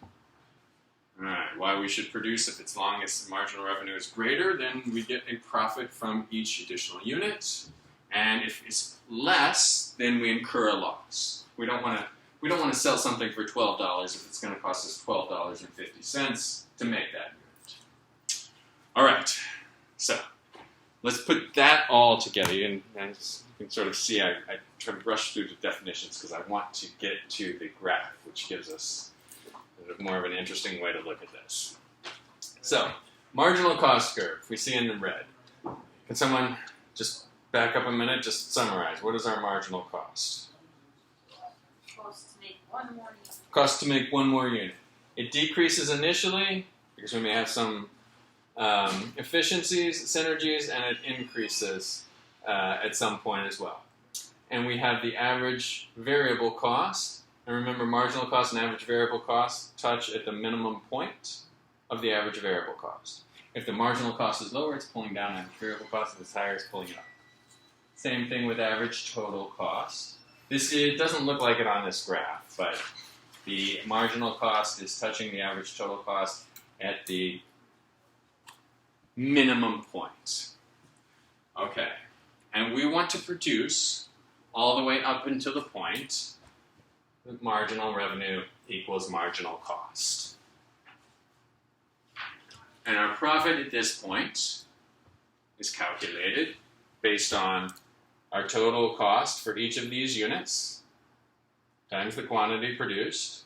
All right, why we should produce if it's long as marginal revenue is greater, then we get a profit from each additional unit. And if it's less, then we incur a loss. We don't want to sell something for $12 if it's going to cost us $12.50 to make that unit. All right, so let's put that all together. And you can sort of see I try to brush through the definitions because I want to get to the graph, which gives us more of an interesting way to look at this. So, marginal cost curve, we see in the red. Can someone just back up a minute, just summarize. What is our marginal cost? Cost to make 1 more unit. Cost to make 1 more unit. It decreases initially because we may have some efficiencies, synergies, and it increases at some point as well. And we have the average variable cost. And remember, marginal cost and average variable cost touch at the minimum point of the average variable cost. If the marginal cost is lower, it's pulling down average variable cost. If it's higher, it's pulling it up. Same thing with average total cost. It doesn't look like it on this graph, but the marginal cost is touching the average total cost at the minimum point. Okay, and we want to produce all the way up until the point that marginal revenue equals marginal cost. And our profit at this point is calculated based on our total cost for each of these units times the quantity produced,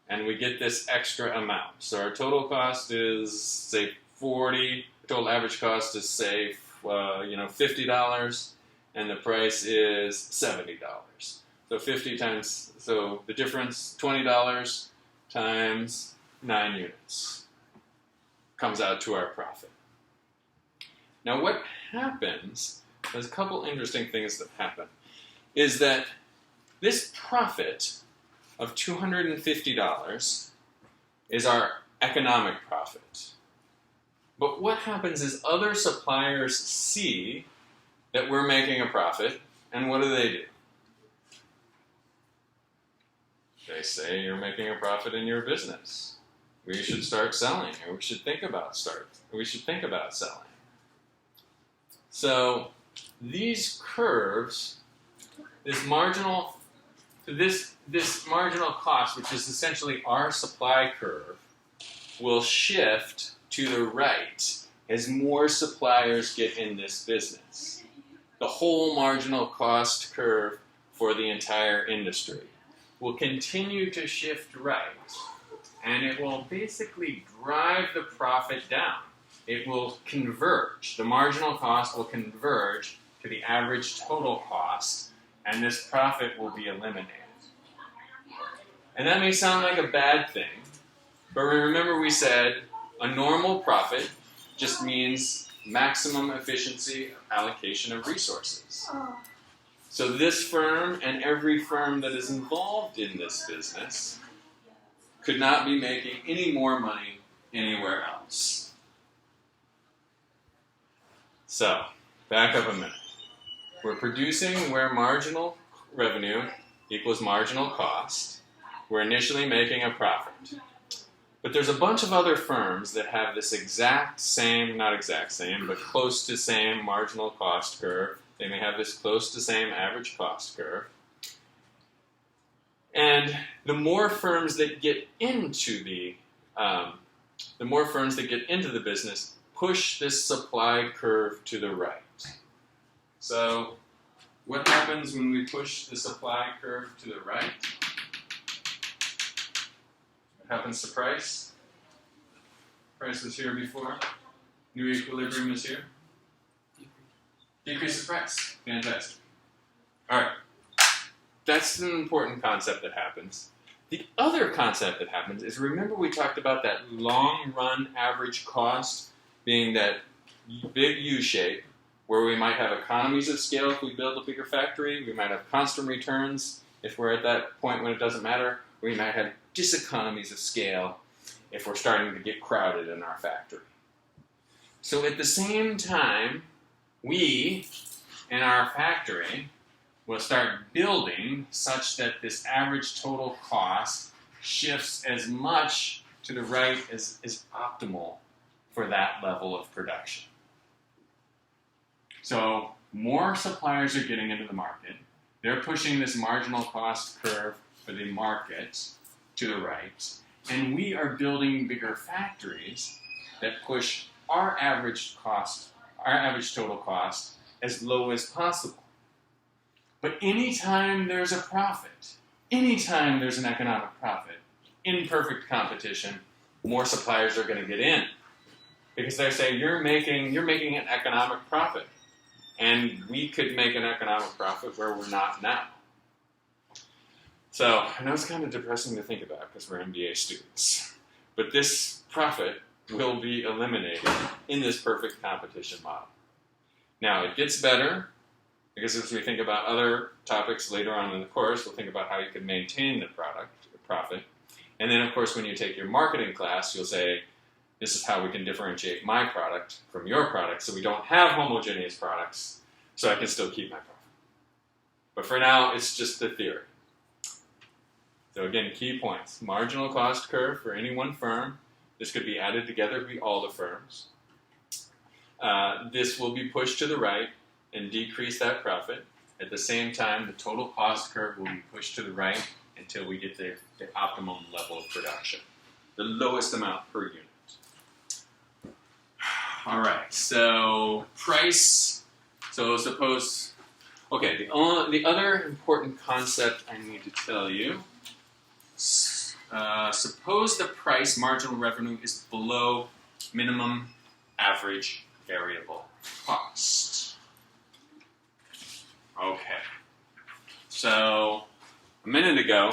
and we get this extra amount. So our total cost is, say, 40. Total average cost is, say, $50, and the price is $70. So 50 times, so the difference, $20 times 9 units comes out to our profit. Now what happens there's a couple interesting things that happen. Is that this profit of $250 is our economic profit. But what happens is other suppliers see that we're making a profit, and what do? They say you're making a profit in your business. We should start selling, or we should think about selling. So these curves, this marginal cost, which is essentially our supply curve, will shift to the right as more suppliers get in this business. The whole marginal cost curve for the entire industry will continue to shift right, and it will basically drive the profit down. It will converge. The marginal cost will converge to the average total cost, and this profit will be eliminated. And that may sound like a bad thing, but remember we said a normal profit just means maximum efficiency allocation of resources. So this firm and every firm that is involved in this business could not be making any more money anywhere else. So, back up a minute. We're producing where marginal revenue equals marginal cost. We're initially making a profit. But there's a bunch of other firms that have this exact same, not exact same, but close to same marginal cost curve. They may have this close to same average cost curve. And the more firms that get into the business push this supply curve to the right. So, what happens when we push the supply curve to the right? What happens to price? Price was here before. New equilibrium is here. Decreases price. Fantastic. All right. That's an important concept that happens. The other concept that happens is, remember we talked about that long-run average cost being that big U shape, where we might have economies of scale if we build a bigger factory. We might have constant returns if we're at that point when it doesn't matter. We might have diseconomies of scale if we're starting to get crowded in our factory. So at the same time, we, in our factory, will start building such that this average total cost shifts as much to the right as is optimal for that level of production. So more suppliers are getting into the market. They're pushing this marginal cost curve for the market to the right. And we are building bigger factories that push our average total cost as low as possible. But anytime there's a profit, anytime there's an economic profit, in perfect competition, more suppliers are going to get in. Because they say, you're making an economic profit. And we could make an economic profit where we're not now. So, I know it's kind of depressing to think about because we're MBA students. But this profit will be eliminated in this perfect competition model. Now, it gets better, because as we think about other topics later on in the course, we'll think about how you can maintain the profit. And then, of course, when you take your marketing class, you'll say, this is how we can differentiate my product from your product, so we don't have homogeneous products, so I can still keep my profit. But for now, it's just the theory. So again, key points. Marginal cost curve for any one firm. This could be added together to be all the firms. This will be pushed to the right and decrease that profit. At the same time, the total cost curve will be pushed to the right until we get the optimum level of production. The lowest amount per unit. All right, so price. So suppose, okay, the other important concept I need to tell you, suppose the price marginal revenue is below minimum average variable cost. Okay, so a minute ago,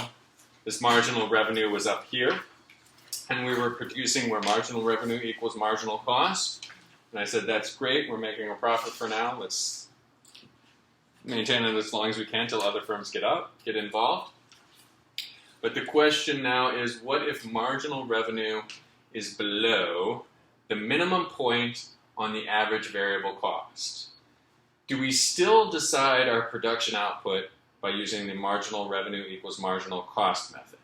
this marginal revenue was up here, and we were producing where marginal revenue equals marginal cost. And I said, that's great, we're making a profit for now, let's maintain it as long as we can till other firms get involved. But the question now is, what if marginal revenue is below the minimum point on the average variable cost? Do we still decide our production output by using the marginal revenue equals marginal cost method?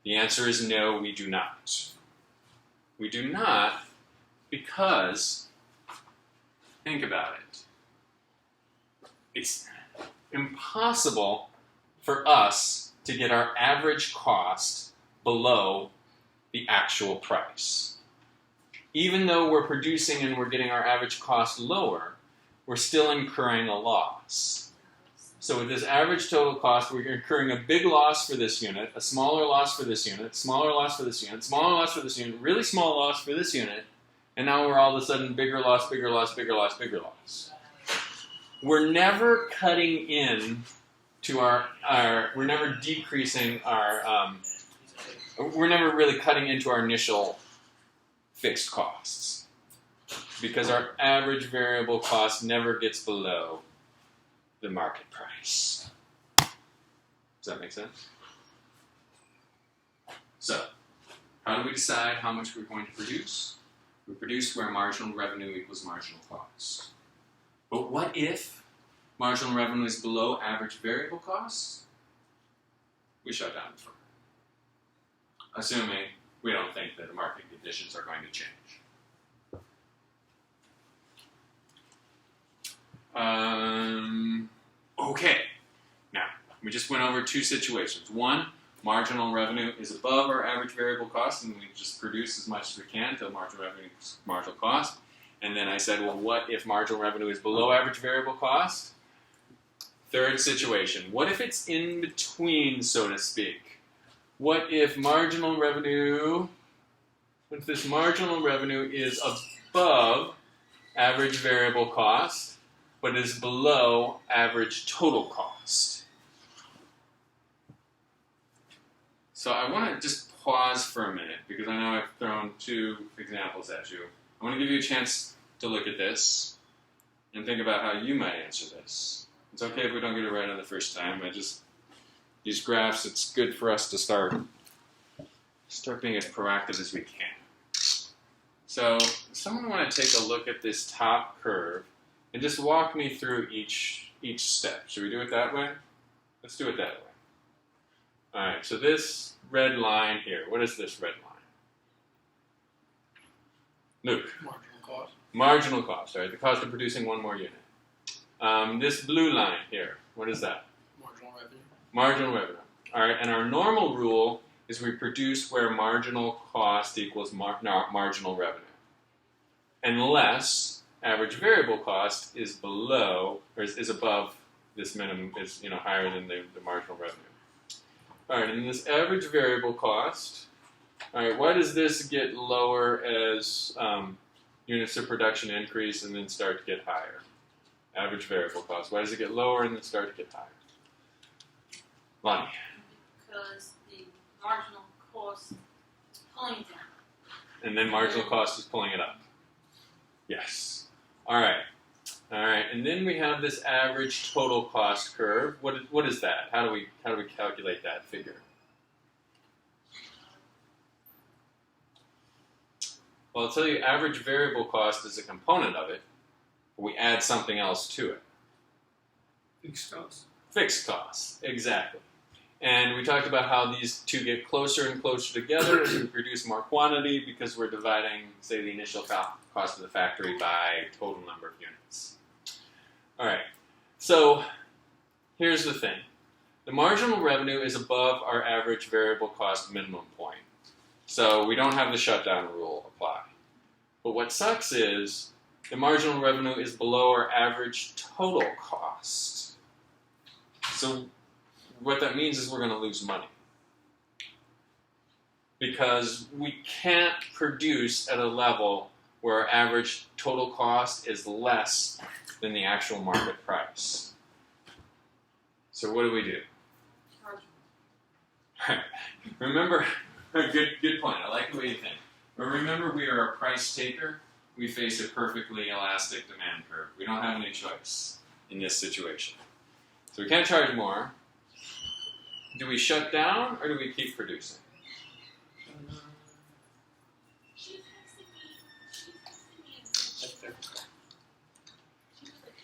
The answer is no, we do not. We do not because, think about it, it's impossible for us to get our average cost below the actual price. Even though we're producing and we're getting our average cost lower, we're still incurring a loss. So with this average total cost, we're incurring a big loss for this unit, a smaller loss for this unit, smaller loss for this unit, smaller loss for this unit, really small loss for this unit, and now we're all of a sudden bigger loss, bigger loss, bigger loss, bigger loss. We're never cutting in to we're never decreasing we're never really cutting into our initial fixed costs because our average variable cost never gets below the market price. Does that make sense? So, how do we decide how much we're going to produce? We produce where marginal revenue equals marginal cost. But what if marginal revenue is below average variable costs? We shut down the firm. Assuming we don't think that the market conditions are going to change. Okay, now, we just went over two situations. One, marginal revenue is above our average variable cost, and we just produce as much as we can until marginal revenue is marginal cost. And then I said, well, what if marginal revenue is below average variable cost? Third situation, what if it's in between, so to speak? What if marginal revenue, what if this marginal revenue is above average variable cost, but is below average total cost? So I want to just pause for a minute because I know I've thrown two examples at you. I want to give you a chance to look at this and think about how you might answer this. It's okay if we don't get it right on the first time. These graphs, it's good for us to start being as proactive as we can. So, someone want to take a look at this top curve and just walk me through each step. Should we do it that way? Let's do it that way. All right, so this red line here, what is this red line? Luke. Marginal cost. Marginal cost, all right, the cost of producing one more unit. This blue line here, what is that? Marginal revenue. Marginal revenue. All right, and our normal rule is we produce where marginal cost equals marginal revenue. Unless average variable cost is below, or is above this minimum, is higher than the marginal revenue. All right, and this average variable cost, all right, why does this get lower as units of production increase and then start to get higher? Average variable cost, why does it get lower and then start to get higher? Lonnie. Because the marginal cost is pulling it down. And then marginal cost is pulling it up. Yes. All right. And then we have this average total cost curve. What is that? How do we calculate that figure? Well, I'll tell you, average variable cost is a component of it, but we add something else to it. Fixed costs. Fixed costs, exactly. And we talked about how these two get closer and closer together as we produce more quantity because we're dividing, say, the initial cost of the factory by total number of units. All right, so here's the thing. The marginal revenue is above our average variable cost minimum point. So we don't have the shutdown rule apply. But what sucks is the marginal revenue is below our average total cost. So what that means is we're going to lose money. Because we can't produce at a level where our average total cost is less than the actual market price. So what do we do? Remember, good point. I like the way you think. But remember, we are a price taker. We face a perfectly elastic demand curve. We don't have any choice. in this situation. So we can't charge more. Do we shut down or do we keep producing?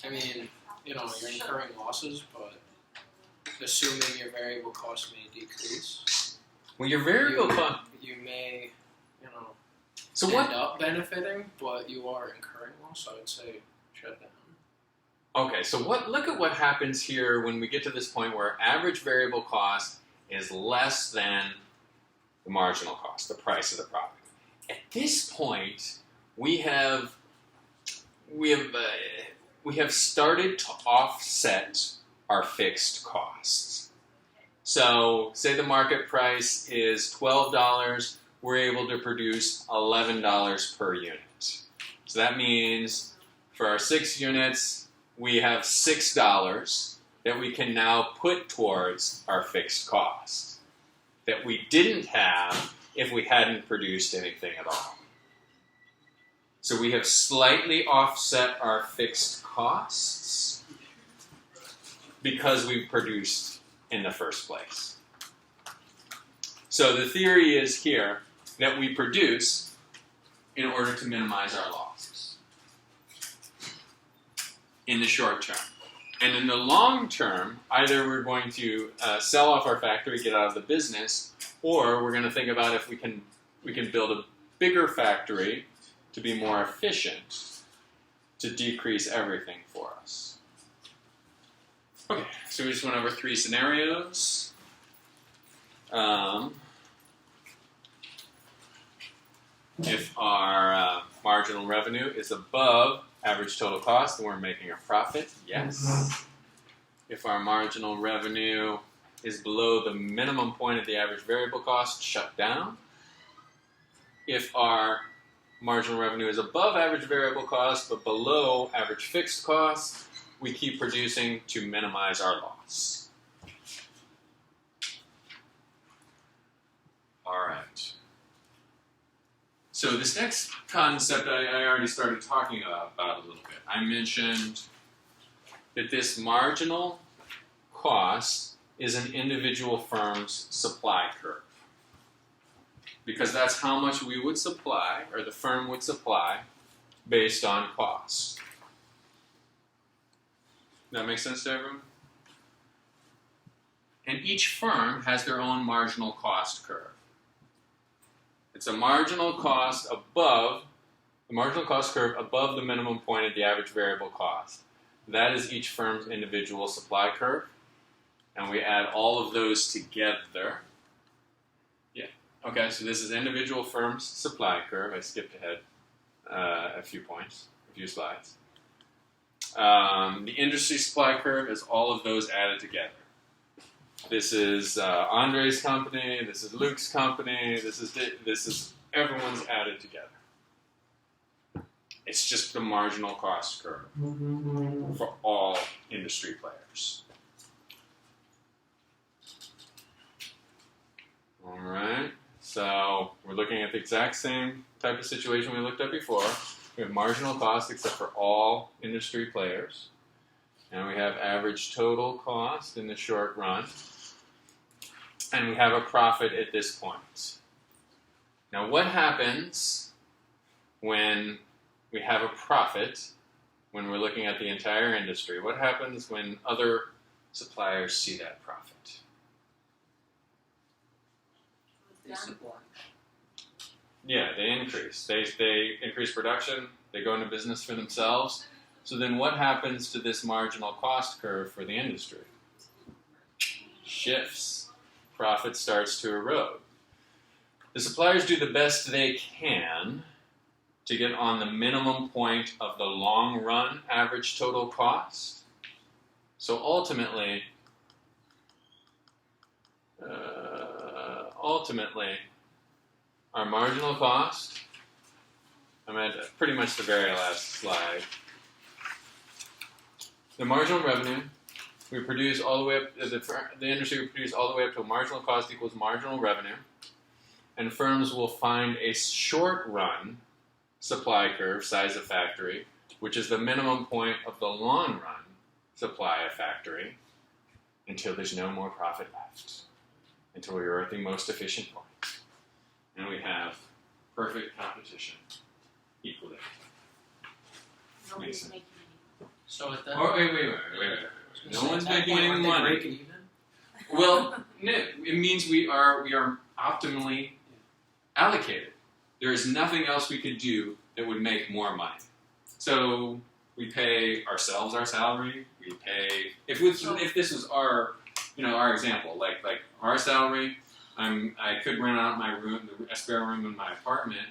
I mean, you're incurring losses, but assuming your variable costs may decrease, Well, your variable cost. you may, So end what? up benefiting, but you are incurring loss. So I would say shut down. Okay, so look at what happens here when we get to this point where average variable cost is less than the marginal cost, the price of the product. At this point, we have started to offset our fixed costs. So, say the market price is $12, we're able to produce $11 per unit. So that means for our 6 units, we have $6 that we can now put towards our fixed cost that we didn't have if we hadn't produced anything at all. So we have slightly offset our fixed costs because we produced in the first place. So the theory is here that we produce in order to minimize our losses in the short term. And in the long term, either we're going to sell off our factory, get out of the business, or we're going to think about if we can build a bigger factory to be more efficient, to decrease everything for us. Okay, so we just went over 3 scenarios. If our marginal revenue is above average total cost, then we're making a profit, yes. If our marginal revenue is below the minimum point of the average variable cost, shut down. If our marginal revenue is above average variable cost but below average fixed cost, we keep producing to minimize our loss. All right. So this next concept I already started talking about a little bit. I mentioned that this marginal cost is an individual firm's supply curve. Because that's how much we would supply, or the firm would supply, based on cost. That make sense to everyone? And each firm has their own marginal cost curve. It's a marginal cost above, the marginal cost curve above the minimum point of the average variable cost. That is each firm's individual supply curve. And we add all of those together. Yeah. Okay, so this is individual firm's supply curve. I skipped ahead a few slides. The industry supply curve is all of those added together. This is Andre's company, this is Luke's company, this is everyone's added together. It's just the marginal cost curve for all industry players. All right, so we're looking at the exact same type of situation we looked at before. We have marginal cost except for all industry players. And we have average total cost in the short run. And we have a profit at this point. Now what happens when we have a profit, when we're looking at the entire industry? What happens when other suppliers see that profit? Yeah, they increase. They increase production. They go into business for themselves. So then what happens to this marginal cost curve for the industry? Shifts. Profit starts to erode. The suppliers do the best they can to get on the minimum point of the long run average total cost. So ultimately, our marginal cost, I'm at pretty much the very last slide. The marginal revenue, we produce all the way up, the industry will produce all the way up to a marginal cost equals marginal revenue. And firms will find a short run supply curve, size of factory, which is the minimum point of the long run supply a factory until there's no more profit left, until we are at the most efficient point, and we have perfect competition, equilibrium. Nobody's sense. making So with that, Or wait. No one's making any money. Breaking even. Well, no, it means we are optimally allocated. There is nothing else we could do that would make more money. So we pay ourselves our salary. We pay if this was our example, like our salary. I could rent out my room, a spare room in my apartment,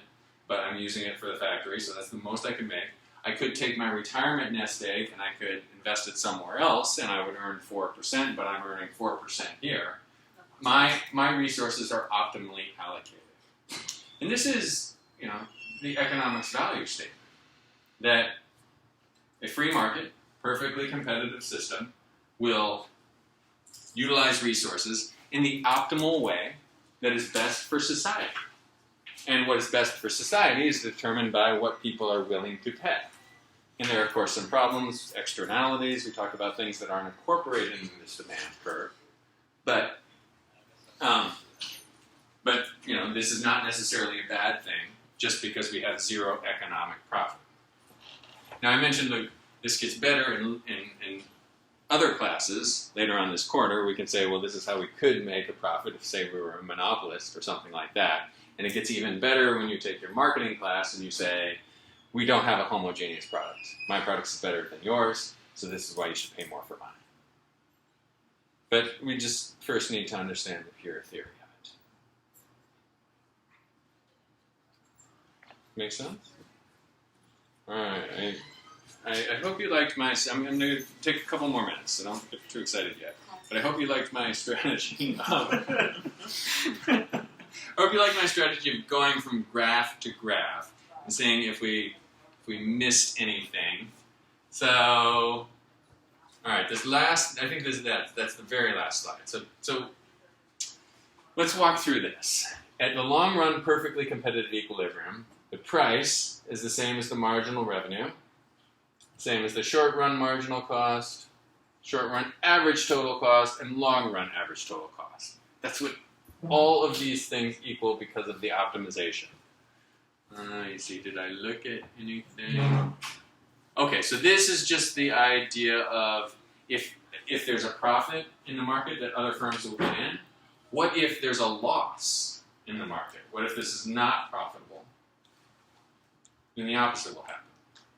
but I'm using it for the factory, so that's the most I could make. I could take my retirement nest egg and I could invest it somewhere else, and I would earn 4%, but I'm earning 4% here. My resources are optimally allocated, and this is the economics value statement that a free market, perfectly competitive system will utilize resources in the optimal way that is best for society. And what is best for society is determined by what people are willing to pay. And there are, of course, some problems, externalities. We talk about things that aren't incorporated into this demand curve. But this is not necessarily a bad thing just because we have zero economic profit. Now, I mentioned that this gets better in other classes. Later on this quarter, we can say, well, this is how we could make a profit if, say, we were a monopolist or something like that. And it gets even better when you take your marketing class and you say, we don't have a homogeneous product. My product is better than yours, so this is why you should pay more for mine. But we just first need to understand the pure theory of it. Make sense? All right. I hope you liked my... I'm going to take a couple more minutes, so don't get too excited yet. But I hope you liked my strategy. I hope you like my strategy of going from graph to graph and seeing if we missed anything. So, all right, that's the very last slide. So let's walk through this. At the long run, perfectly competitive equilibrium, the price is the same as the marginal revenue, same as the short run marginal cost, short run average total cost, and long run average total cost. That's what all of these things equal because of the optimization. You see, did I look at anything? Okay, so this is just the idea of if there's a profit in the market that other firms will get in, what if there's a loss in the market? What if this is not profitable? Then the opposite will happen.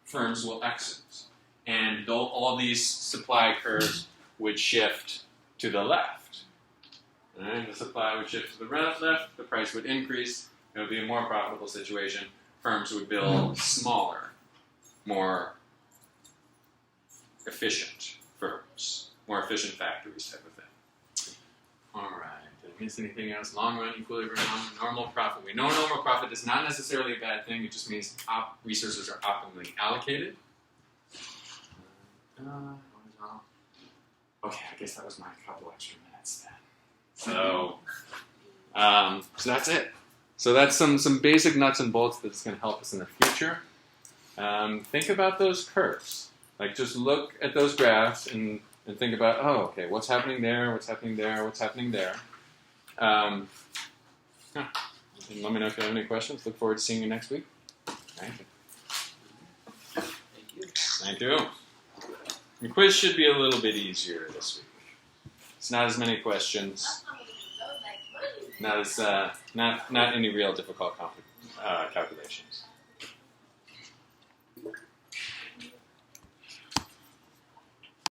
Firms will exit. And all these supply curves would shift to the left. And the supply would shift to the left, the price would increase, it would be a more profitable situation. Firms would build smaller, more efficient firms, more efficient factories type of thing. All right, did I miss anything else? Long run equilibrium, normal profit. We know normal profit is not necessarily a bad thing. It just means resources are optimally allocated. Okay, I guess that was my couple extra minutes then. So that's it. So that's some basic nuts and bolts that's going to help us in the future. Think about those curves. Like, just look at those graphs and think about, oh, okay, what's happening there, what's happening there, what's happening there. And let me know if you have any questions. Look forward to seeing you next week. Thank you. Thank you. The quiz should be a little bit easier this week. It's not as many questions. Not any real difficult calculations.